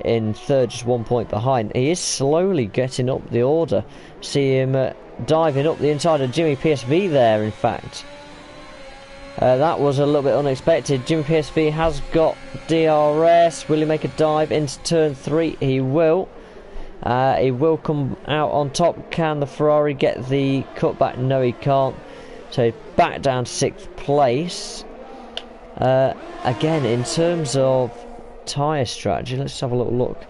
[SPEAKER 1] in third, just 1 point behind. He is slowly getting up the order. See him diving up the inside of Jimmy PSV there, in fact. That was a little bit unexpected. Jimmy PSV has got DRS. Will he make a dive into turn 3? He will. He will come out on top. Can the Ferrari get the cutback? No, he can't. So back down to 6th place. Again, in terms of tyre strategy, let's have a little look.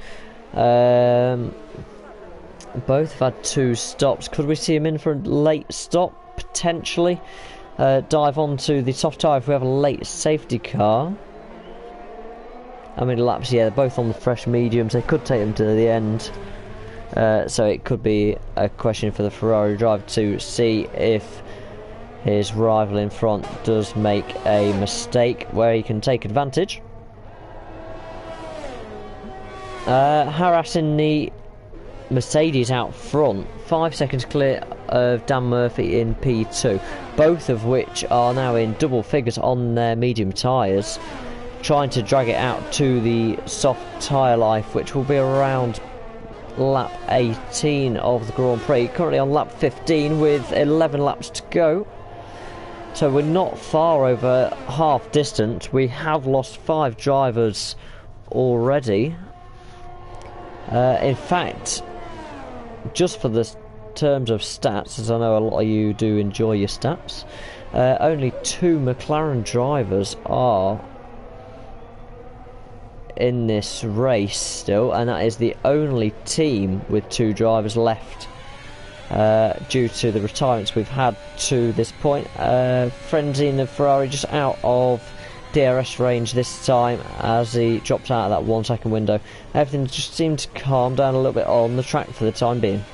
[SPEAKER 1] Both have had 2 stops. Could we see him in for a late stop? Potentially. Dive onto the soft tyre if we have a late safety car. How many laps? Yeah, they're both on the fresh mediums. They could take them to the end. So it could be a question for the Ferrari driver to see if his rival in front does make a mistake where he can take advantage. Harras in the Mercedes out front, 5 seconds clear of Dan Murphy in P2, both of which are now in double figures on their medium tyres, trying to drag it out to the soft tyre life, which will be around lap 18 of the Grand Prix. Currently on lap 15 with 11 laps to go, so we're not far over half distance. We have lost 5 drivers already. In fact, just for the terms of stats, as I know a lot of you do enjoy your stats, only 2 McLaren drivers are in this race still, and that is the only team with 2 drivers left due to the retirements we've had to this point. Frenzy in the Ferrari just out of DRS range this time as he drops out of that 1 second window. Everything just seemed to calm down a little bit on the track for the time being.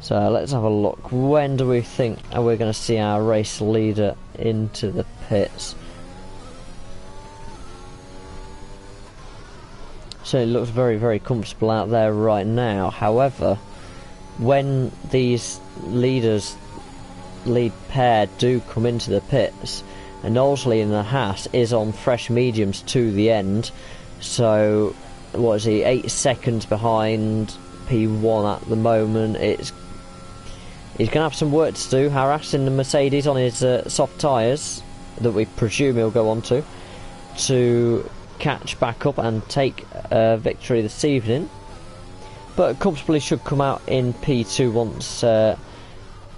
[SPEAKER 1] So let's have a look. When do we think we're going to see our race leader into the pits? So it looks very, very comfortable out there right now. However, when these lead pair do come into the pits, and Knowsley in the Haas is on fresh mediums to the end. So what is he? 8 seconds behind P1 at the moment. He's going to have some work to do. Harassing the Mercedes on his soft tyres that we presume he'll go on to catch back up and take victory this evening. But comfortably should come out in P2 once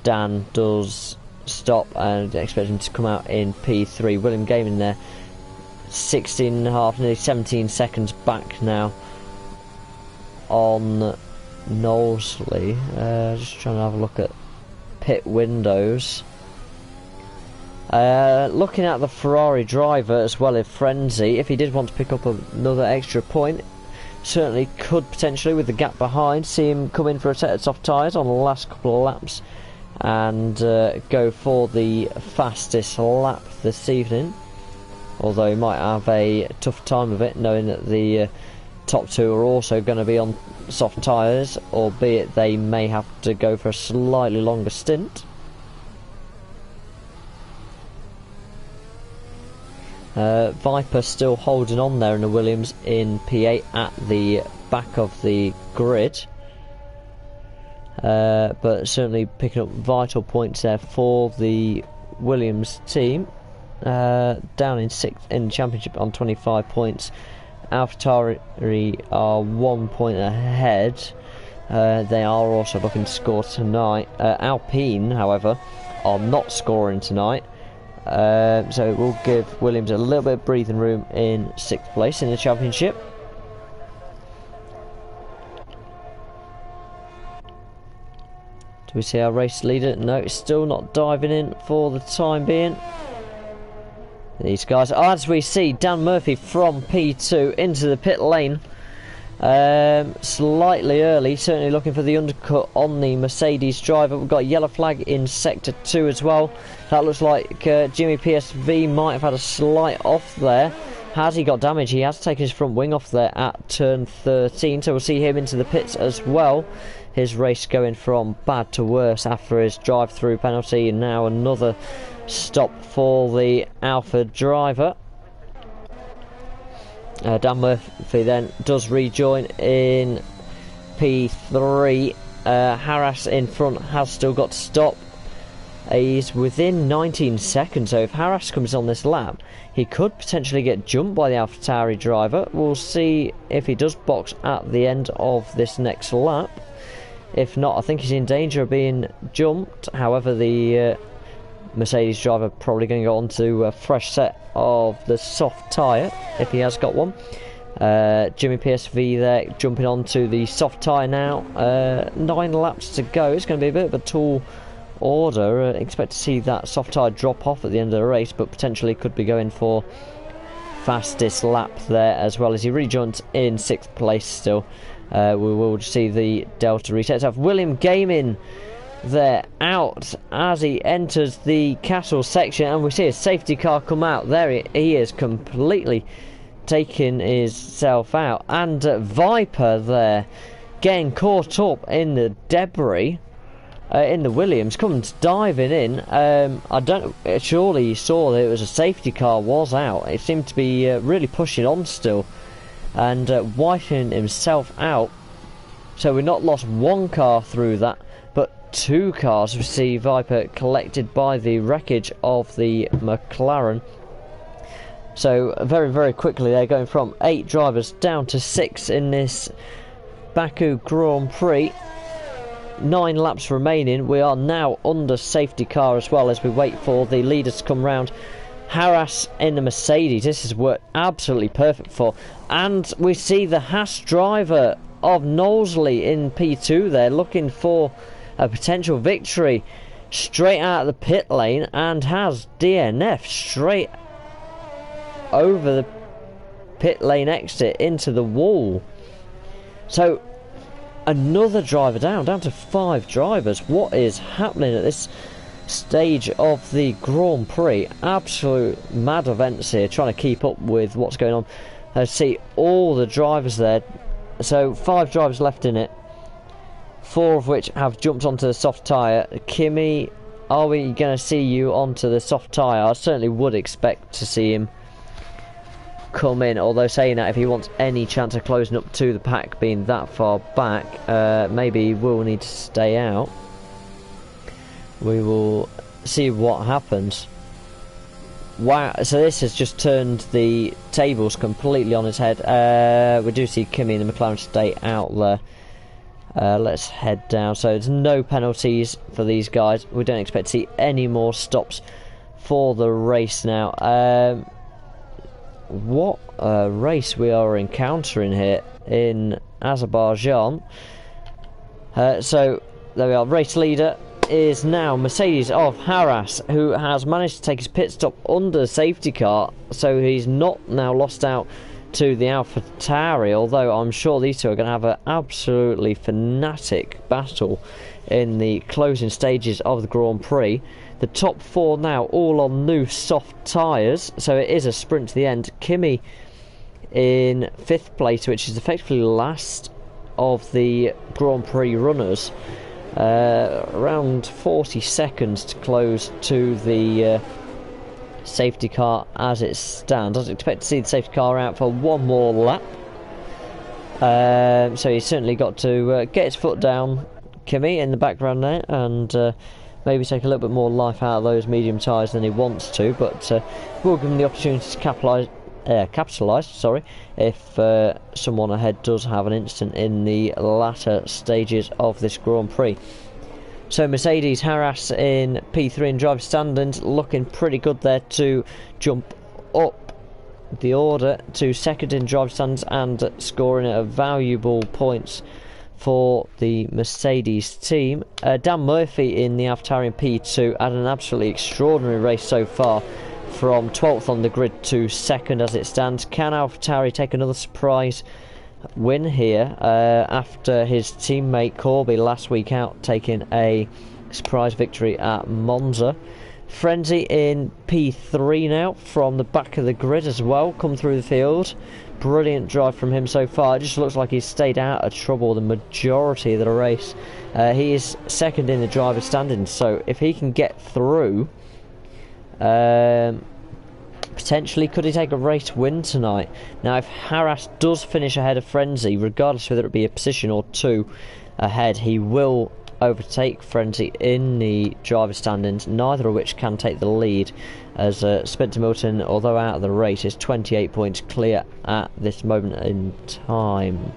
[SPEAKER 1] Dan does stop, and expect him to come out in P3. William Gaming there, 16.5, nearly 17 seconds back now on Knowsley. Just trying to have a look at pit windows. Looking at the Ferrari driver as well as Frenzy, if he did want to pick up another extra point, certainly could potentially, with the gap behind, see him come in for a set of soft tyres on the last couple of laps and go for the fastest lap this evening. Although he might have a tough time of it, knowing that the top two are also going to be on soft tyres, albeit they may have to go for a slightly longer stint. Viper still holding on there in the Williams in P8 at the back of the grid, but certainly picking up vital points there for the Williams team. Down in 6th in the championship on 25 points. AlphaTauri are 1 point ahead. They are also looking to score tonight. Alpine, however, are not scoring tonight. So it will give Williams a little bit of breathing room in 6th place in the championship. Do we see our race leader? No, it's still not diving in for the time being. These guys, as we see, Dan Murphy from P2 into the pit lane. Slightly early, certainly looking for the undercut on the Mercedes driver. We've got a yellow flag in sector 2 as well. That looks like Jimmy PSV might have had a slight off there. Has he got damage? He has taken his front wing off there at turn 13, so we'll see him into the pits as well. His race going from bad to worse after his drive-through penalty, and now another stop for the Alpha driver. Dan Murphy then does rejoin in P3. Harras in front has still got to stop. He's within 19 seconds, so if Harras comes on this lap, he could potentially get jumped by the AlphaTauri driver. We'll see if he does box at the end of this next lap. If not, I think he's in danger of being jumped. However, the Mercedes driver probably going to go on to a fresh set of the soft tyre if he has got one. Jimmy PSV there jumping onto the soft tyre now. 9 laps to go. It's going to be a bit of a tall order. Expect to see that soft tyre drop off at the end of the race, but potentially could be going for fastest lap there as well, as he rejoins in 6th place still. We will see the Delta reset. Have William Gaming there out as he enters the castle section, and we see a safety car come out. There he is, completely taking himself out, and Viper there getting caught up in the debris in the Williams, comes diving in. I don't surely you saw that it was a safety car was out. It seemed to be really pushing on still and wiping himself out. So we've not lost one car through that, but 2 cars. We see Viper collected by the wreckage of the McLaren. So very, very quickly they're going from 8 drivers down to 6 in this Baku Grand Prix. 9 laps remaining. We are now under safety car as well as we wait for the leaders to come round. Harras in the Mercedes. This has worked absolutely perfect for. And we see the Haas driver of Knowlesley in P2 there, looking for a potential victory straight out of the pit lane, and has DNF straight over the pit lane exit into the wall. So another driver down to 5 drivers. What is happening at this stage of the Grand Prix? Absolute mad events here, trying to keep up with what's going on. I see all the drivers there. So 5 drivers left in it, 4 of which have jumped onto the soft tyre. Kimi, are we going to see you onto the soft tyre? I certainly would expect to see him come in, although saying that, if he wants any chance of closing up to the pack being that far back, maybe he will need to stay out. We will see what happens. Wow, so this has just turned the tables completely on its head. We do see Kimi and the McLaren stay out there. Let's head down. So there's no penalties for these guys. We don't expect to see any more stops for the race now. What a race we are encountering here in Azerbaijan. So there we are. Race leader is now Mercedes of Haras, who has managed to take his pit stop under the safety car, so he's not now lost out to the AlphaTauri, although I'm sure these two are going to have an absolutely fanatic battle in the closing stages of the Grand Prix. The top 4 now all on new soft tyres, so it is a sprint to the end. Kimi in 5th place, which is effectively last of the Grand Prix runners. Around 40 seconds to close to the safety car as it stands. I expect to see the safety car out for one more lap. So he's certainly got to get his foot down, Kimi, in the background there, and maybe take a little bit more life out of those medium tyres than he wants to, but we'll give him the opportunity to capitalise, if someone ahead does have an instant in the latter stages of this Grand Prix. So Mercedes Haras in P3 in driver standings, looking pretty good there to jump up the order to second in driver standings and scoring a valuable points for the Mercedes team. Dan Murphy in the AlphaTauri in P2 had an absolutely extraordinary race so far, from 12th on the grid to 2nd as it stands. Can AlphaTauri take another surprise win here after his teammate Corby last week out taking a surprise victory at Monza? Frenzy in P3 now from the back of the grid as well, come through the field. Brilliant drive from him so far. It just looks like he's stayed out of trouble the majority of the race. He is second in the driver's standings, so if he can get through, potentially could he take a race win tonight? Now if Haras does finish ahead of Frenzy, regardless whether it be a position or 2 ahead, he will overtake Frenzy in the driver standings, neither of which can take the lead, as Spencer Milton, although out of the race, is 28 points clear at this moment in time.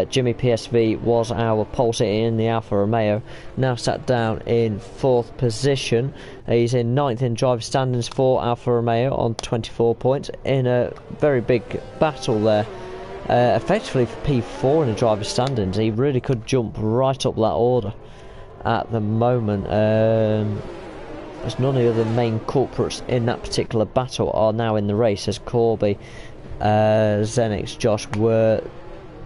[SPEAKER 1] Jimmy PSV was our pole sitter in the Alfa Romeo, now sat down in 4th position. He's in 9th in driver standings for Alfa Romeo on 24 points in a very big battle there. Effectively for P4 in the driver standings, he really could jump right up that order at the moment. As none of the other main culprits in that particular battle are now in the race, as Corby, Zenix, Josh were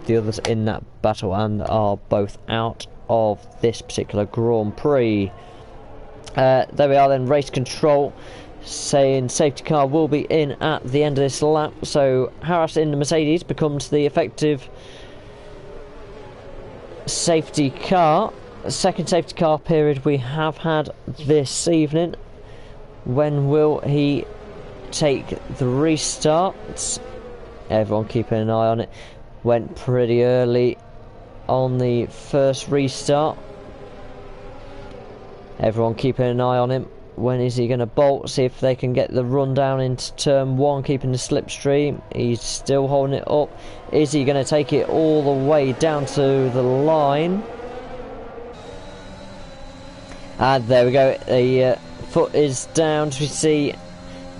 [SPEAKER 1] the others in that battle and are both out of this particular Grand Prix. There we are then, race control saying safety car will be in at the end of this lap, so Haras in the Mercedes becomes the effective safety car. Second safety car period we have had this evening. When will he take the restart? Everyone keeping an eye on it. Went pretty early on the first restart. Everyone keeping an eye on him. When is he going to bolt? See if they can get the run down into turn 1, keeping the slipstream. He's still holding it up. Is he going to take it all the way down to the line? And there we go. The foot is down. We see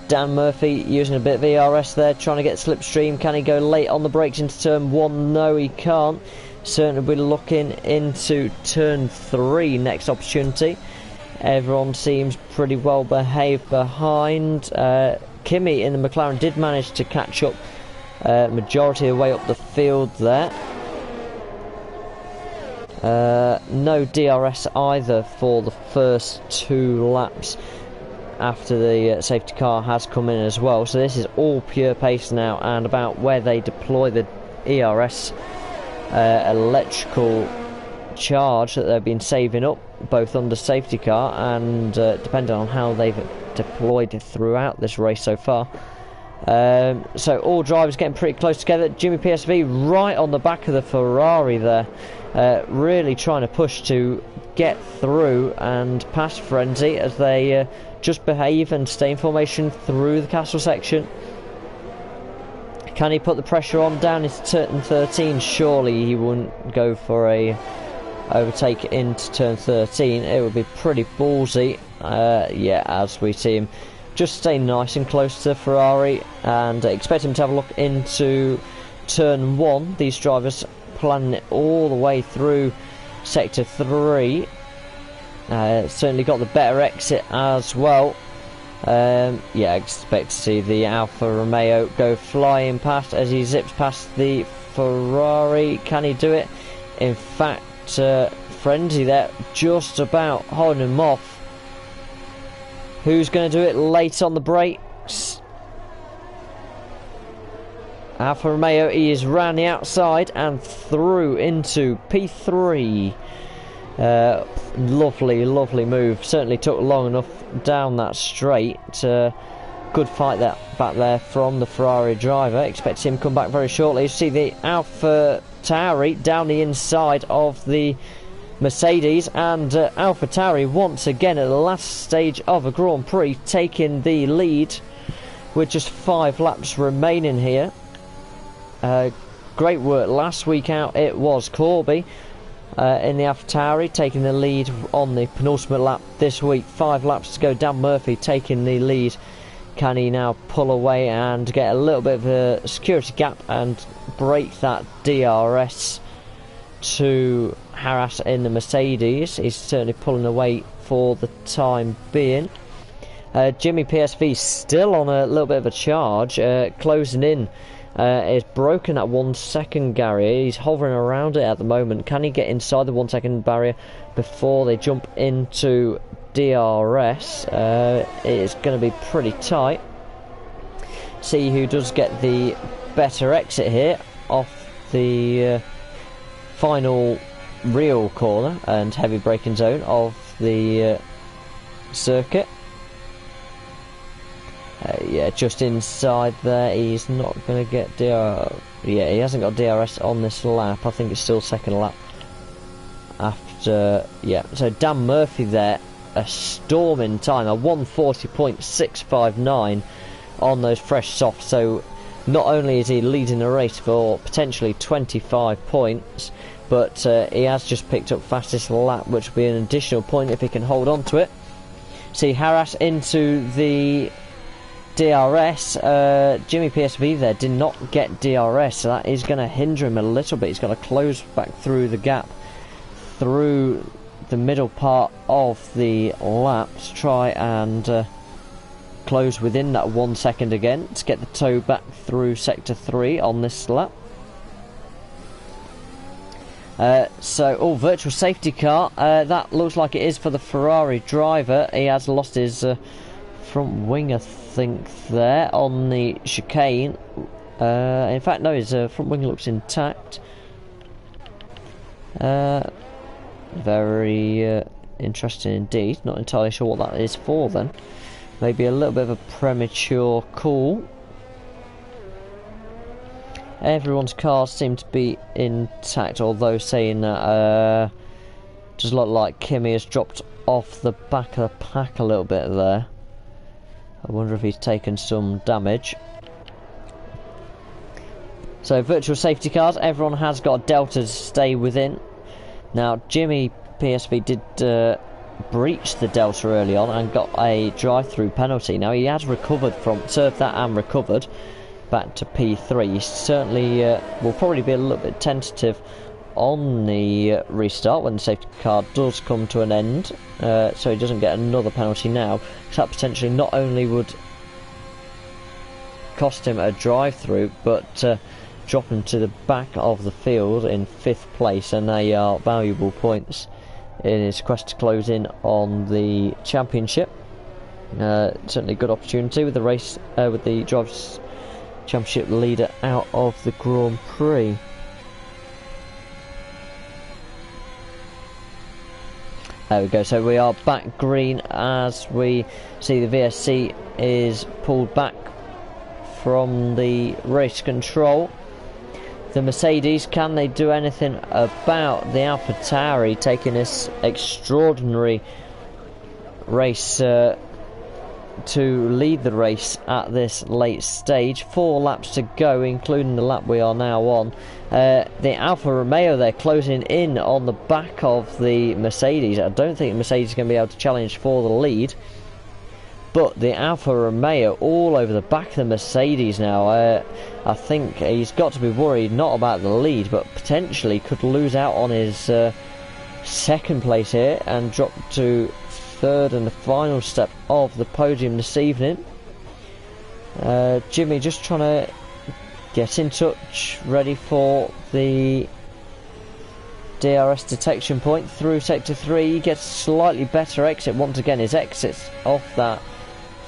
[SPEAKER 1] Dan Murphy using a bit of ERS there, trying to get slipstream. Can he go late on the brakes into turn 1? No, he can't. Certainly we're looking into turn 3 next opportunity. Everyone seems pretty well behaved behind. Kimi in the McLaren did manage to catch up majority of the way up the field there. No DRS either for the first 2 laps after the safety car has come in as well. So this is all pure pace now, and about where they deploy the ERS electrical charge that they've been saving up both under safety car and depending on how they've deployed it throughout this race so far. So all drivers getting pretty close together. Jimmy PSV right on the back of the Ferrari there, really trying to push to get through and past Frenzy as they just behave and stay in formation through the castle section. Can he put the pressure on down into turn 13? Surely he wouldn't go for a overtake into turn 13. It would be pretty ballsy. Yeah, as we see him just stay nice and close to Ferrari, and expect him to have a look into turn 1. These drivers planning it all the way through sector 3. Certainly got the better exit as well. Yeah, I expect to see the Alfa Romeo go flying past as he zips past the Ferrari. Can he do it? In fact, Frenzy there just about holding him off. Who's going to do it late on the brakes? Alfa Romeo, he is round the outside and through into P3. Lovely move. Certainly took long enough down that straight. Good fight that back there from the Ferrari driver. Expect him to come back very shortly. You see the Alpha Tauri down the inside of the Mercedes, and Alpha Tauri once again at the last stage of a Grand Prix taking the lead with just 5 laps remaining here. Great work last week out. It was Corby in the Alpha Tauri taking the lead on the penultimate lap this week. 5 laps to go. Dan Murphy taking the lead. Can he now pull away and get a little bit of a security gap and break that DRS to harass in the Mercedes? He's certainly pulling away for the time being. Jimmy PSV still on a little bit of a charge, closing in. Is broken at 1 second barrier. He's hovering around it at the moment. Can he get inside the 1 second barrier before they jump into DRS? It's going to be pretty tight. See who does get the better exit here off the final real corner and heavy braking zone of the circuit. Yeah, just inside there. He's not going to get DRS. Yeah, he hasn't got DRS on this lap. I think it's still second lap after. Yeah, so Dan Murphy there, a storming time, a 140.659 on those fresh softs. So not only is he leading the race for potentially 25 points, but he has just picked up fastest lap, which will be an additional point if he can hold on to it. See, harass into the DRS. Jimmy PSV there did not get DRS, so that is going to hinder him a little bit. He's got to close back through the gap through the middle part of the lap to try and close within that 1 second again to get the toe back through sector 3 on this lap. So, virtual safety car. That looks like it is for the Ferrari driver. He has lost his front wing, I think, there on the chicane. In fact, no, his front wing looks intact. Very interesting indeed. Not entirely sure what that is for then. Maybe a little bit of a premature call. Everyone's cars seem to be intact, although saying that does look like Kimi has dropped off the back of the pack a little bit there. I wonder if he's taken some damage. So virtual safety cars, everyone has got a delta to stay within. Now Jimmy PSV did breached the delta early on and got a drive-through penalty. Now he has served that and recovered back to P3. He certainly will probably be a little bit tentative on the restart when the safety car does come to an end, so he doesn't get another penalty now. So that potentially not only would cost him a drive-through, but drop him to the back of the field in 5th place, and they are valuable points in his quest to close in on the championship. Certainly a good opportunity with the race, with the Drivers' Championship leader out of the Grand Prix. There we go, so we are back green as we see the VSC is pulled back from the race control. The Mercedes, can they do anything about the AlphaTauri taking this extraordinary race to lead the race at this late stage? 4 laps to go, including the lap we are now on. The Alfa Romeo, they're closing in on the back of the Mercedes. I don't think the Mercedes is going to be able to challenge for the lead, but the Alfa Romeo all over the back of the Mercedes now. I think he's got to be worried not about the lead, but potentially could lose out on his 2nd place here and drop to 3rd and the final step of the podium this evening. Jimmy just trying to get in touch, ready for the DRS detection point through sector 3. He gets slightly better exit. Once again, his exits off that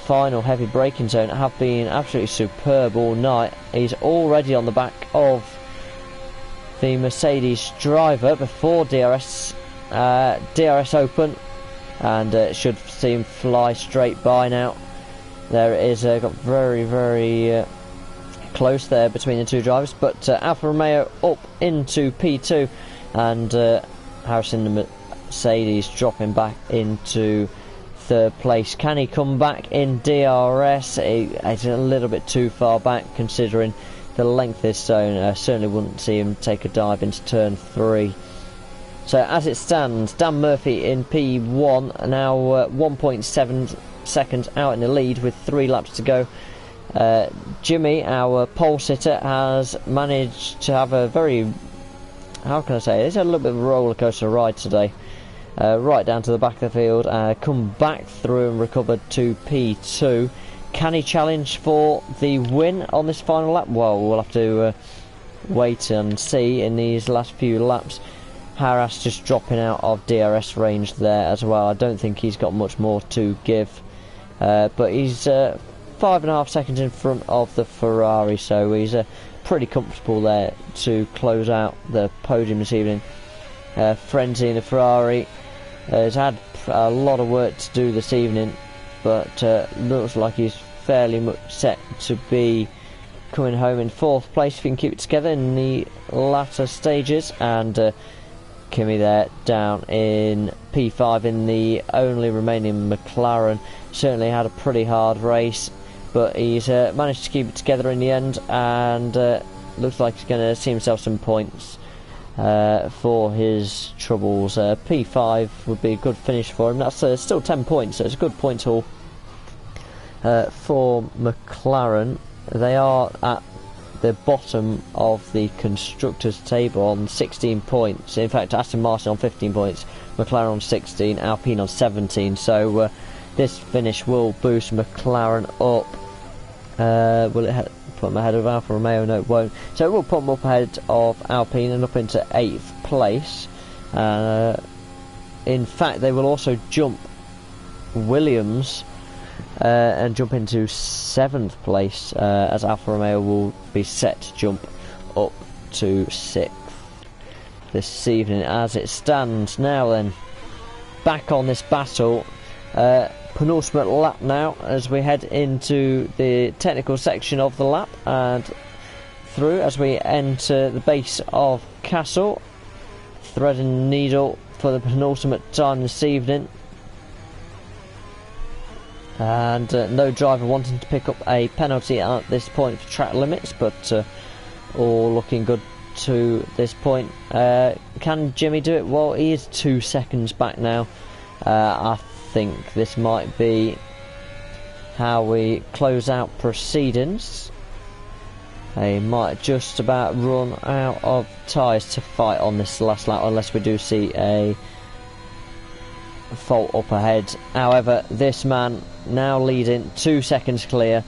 [SPEAKER 1] final heavy braking zone have been absolutely superb all night. He's already on the back of the Mercedes driver before DRS open, and should see him fly straight by now. There it is, got very close there between the two drivers, but Alfa Romeo up into P2, and Harrison the Mercedes dropping back into 3rd place. Can he come back in DRS? It's a little bit too far back considering the length of this zone. I certainly wouldn't see him take a dive into turn 3. So as it stands, Dan Murphy in P1, now 1.7 seconds out in the lead with 3 laps to go. Jimmy, our pole sitter, has managed to have a very, how can I say, it's a little bit of a roller coaster ride today. Right down to the back of the field, come back through and recovered to P2. Can he challenge for the win on this final lap? Well, we'll have to wait and see in these last few laps. Harras just dropping out of DRS range there as well. I don't think he's got much more to give, but he's 5.5 seconds in front of the Ferrari, so he's pretty comfortable there to close out the podium this evening. Frenzy in the Ferrari has had a lot of work to do this evening, but looks like he's fairly much set to be coming home in 4th place if he can keep it together in the latter stages. And Kimi there down in P5 in the only remaining McLaren. Certainly had a pretty hard race, but he's managed to keep it together in the end, and looks like he's going to see himself some points for his troubles. P5 would be a good finish for him. That's still 10 points, so it's a good point haul for McLaren. They are at the bottom of the constructors table on 16 points. In fact, Aston Martin on 15 points, McLaren on 16, Alpine on 17. So this finish will boost McLaren up. Will it put them ahead of Alfa Romeo? No, it won't. So it will put them up ahead of Alpine and up into 8th place. In fact, they will also jump Williams and jump into 7th place, as Alfa Romeo will be set to jump up to 6th this evening. As it stands now then, back on this battle, penultimate lap now as we head into the technical section of the lap and through as we enter the base of Castle. Thread and needle for the penultimate time this evening, and no driver wanting to pick up a penalty at this point for track limits, but all looking good to this point. Can Jimmy do it? Well, he is 2 seconds back now. I think this might be how we close out proceedings. They might just about run out of tyres to fight on this last lap, unless we do see a fault up ahead. However, this man now leading 2 seconds clear,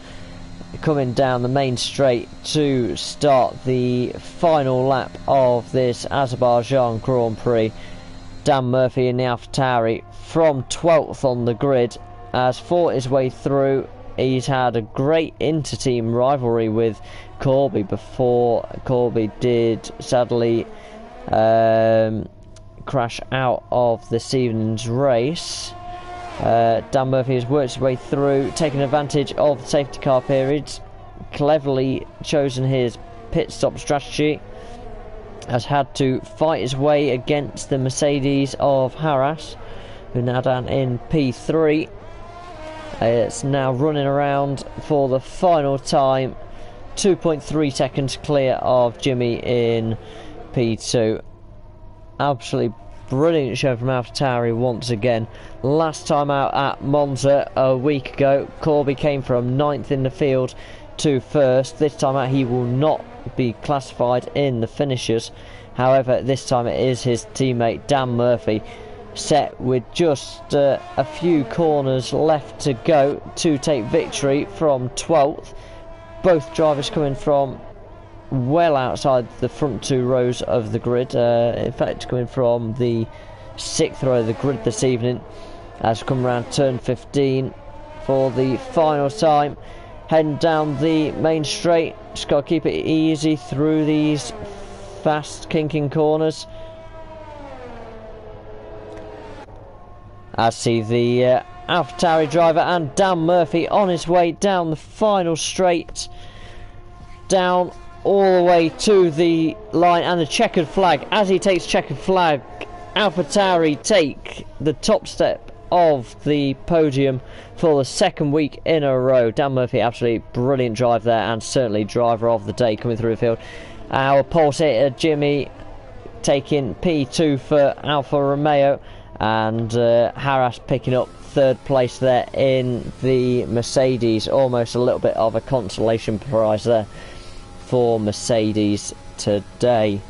[SPEAKER 1] coming down the main straight to start the final lap of this Azerbaijan Grand Prix. Dan Murphy in the AlphaTauri from 12th on the grid has fought his way through. He's had a great inter-team rivalry with Corby before Corby did sadly crash out of this evening's race. Dan Murphy has worked his way through, taking advantage of the safety car periods, cleverly chosen his pit stop strategy, has had to fight his way against the Mercedes of Harras, who now down in P3. It's now running around for the final time, 2.3 seconds clear of Jimmy in P2. Absolutely brilliant show from AlphaTauri once again. Last time out at Monza a week ago, Corby came from 9th in the field to 1st. This time out he will not be classified in the finishers. However, this time it is his teammate Dan Murphy, set with just a few corners left to go to take victory from 12th. Both drivers coming from well outside the front 2 rows of the grid, in fact coming from the 6th row of the grid this evening, as we come around turn 15 for the final time, heading down the main straight. Just got to keep it easy through these fast kinking corners. I see the AlphaTauri driver and Dan Murphy on his way down the final straight, down all the way to the line, and the checkered flag. As he takes checkered flag, AlphaTauri take the top step of the podium for the 2nd week in a row. Dan Murphy, absolutely brilliant drive there, and certainly driver of the day coming through the field. Our pulsator Jimmy taking P2 for Alfa Romeo, and Harras picking up 3rd place there in the Mercedes. Almost a little bit of a consolation prize there for Mercedes today.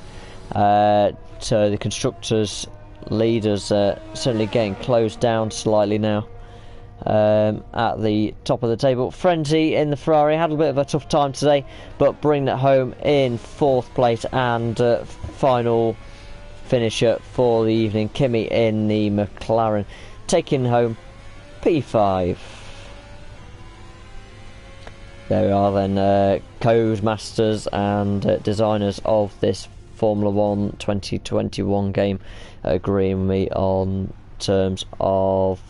[SPEAKER 1] So the constructors leaders certainly getting closed down slightly now at the top of the table. Frenzy in the Ferrari had a bit of a tough time today, but bringing it home in 4th place, and final finisher for the evening, Kimi in the McLaren, taking home P5. There we are then, code-masters and designers of this Formula 1 2021 game agreeing with me on terms of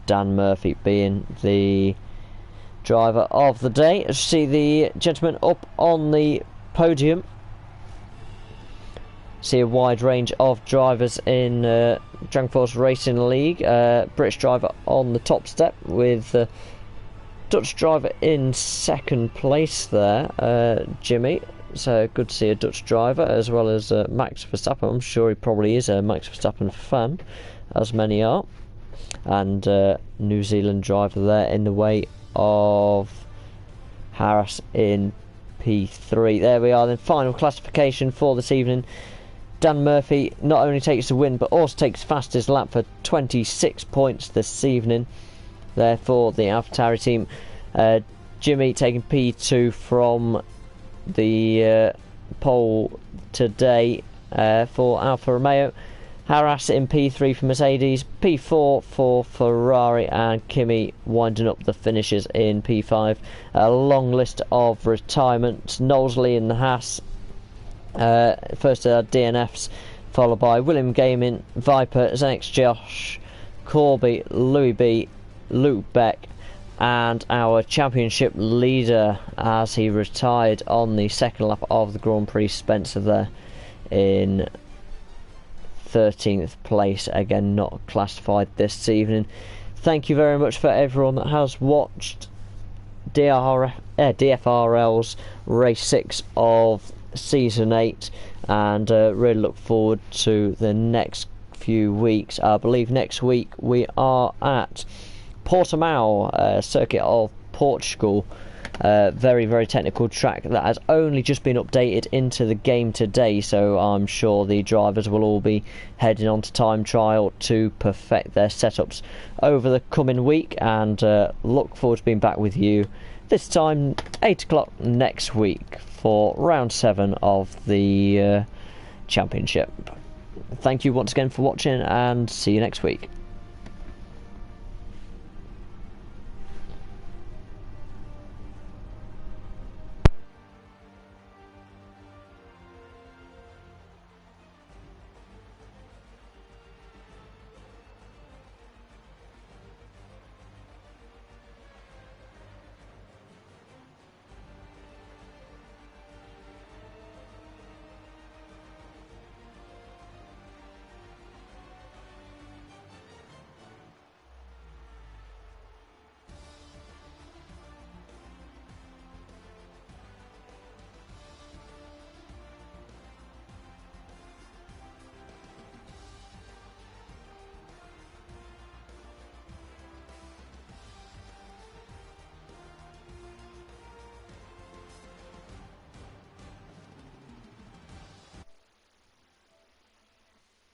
[SPEAKER 1] Dan Murphy being the driver of the day. As you see the gentleman up on the podium, see a wide range of drivers in Drag Force Racing League. British driver on the top step with Dutch driver in 2nd place there, Jimmy. So good to see a Dutch driver, as well as Max Verstappen. I'm sure he probably is a Max Verstappen fan, as many are. And New Zealand driver there in the way of Harras in P3. There we are then, final classification for this evening. Dan Murphy not only takes the win, but also takes fastest lap for 26 points this evening. Therefore, the AlphaTauri team, Jimmy taking P2 from the pole today for Alfa Romeo, Harras in P3 for Mercedes, P4 for Ferrari, and Kimi winding up the finishes in P5. A long list of retirements. Knowlesley in the Haas, first DNFs, followed by William Gaming, Viper, Zenix Josh, Corby, Louis B, Luke Beck, and our championship leader as he retired on the 2nd lap of the Grand Prix, Spencer there in 13th place, again not classified this evening. Thank you very much for everyone that has watched DFRL's race 6 of season 8, and really look forward to the next few weeks. I believe next week we are at Portimao, circuit of Portugal. Very, very technical track that has only just been updated into the game today, so I'm sure the drivers will all be heading on to time trial to perfect their setups over the coming week, and look forward to being back with you this time 8 o'clock next week for round 7 of the championship. Thank you once again for watching, and see you next week.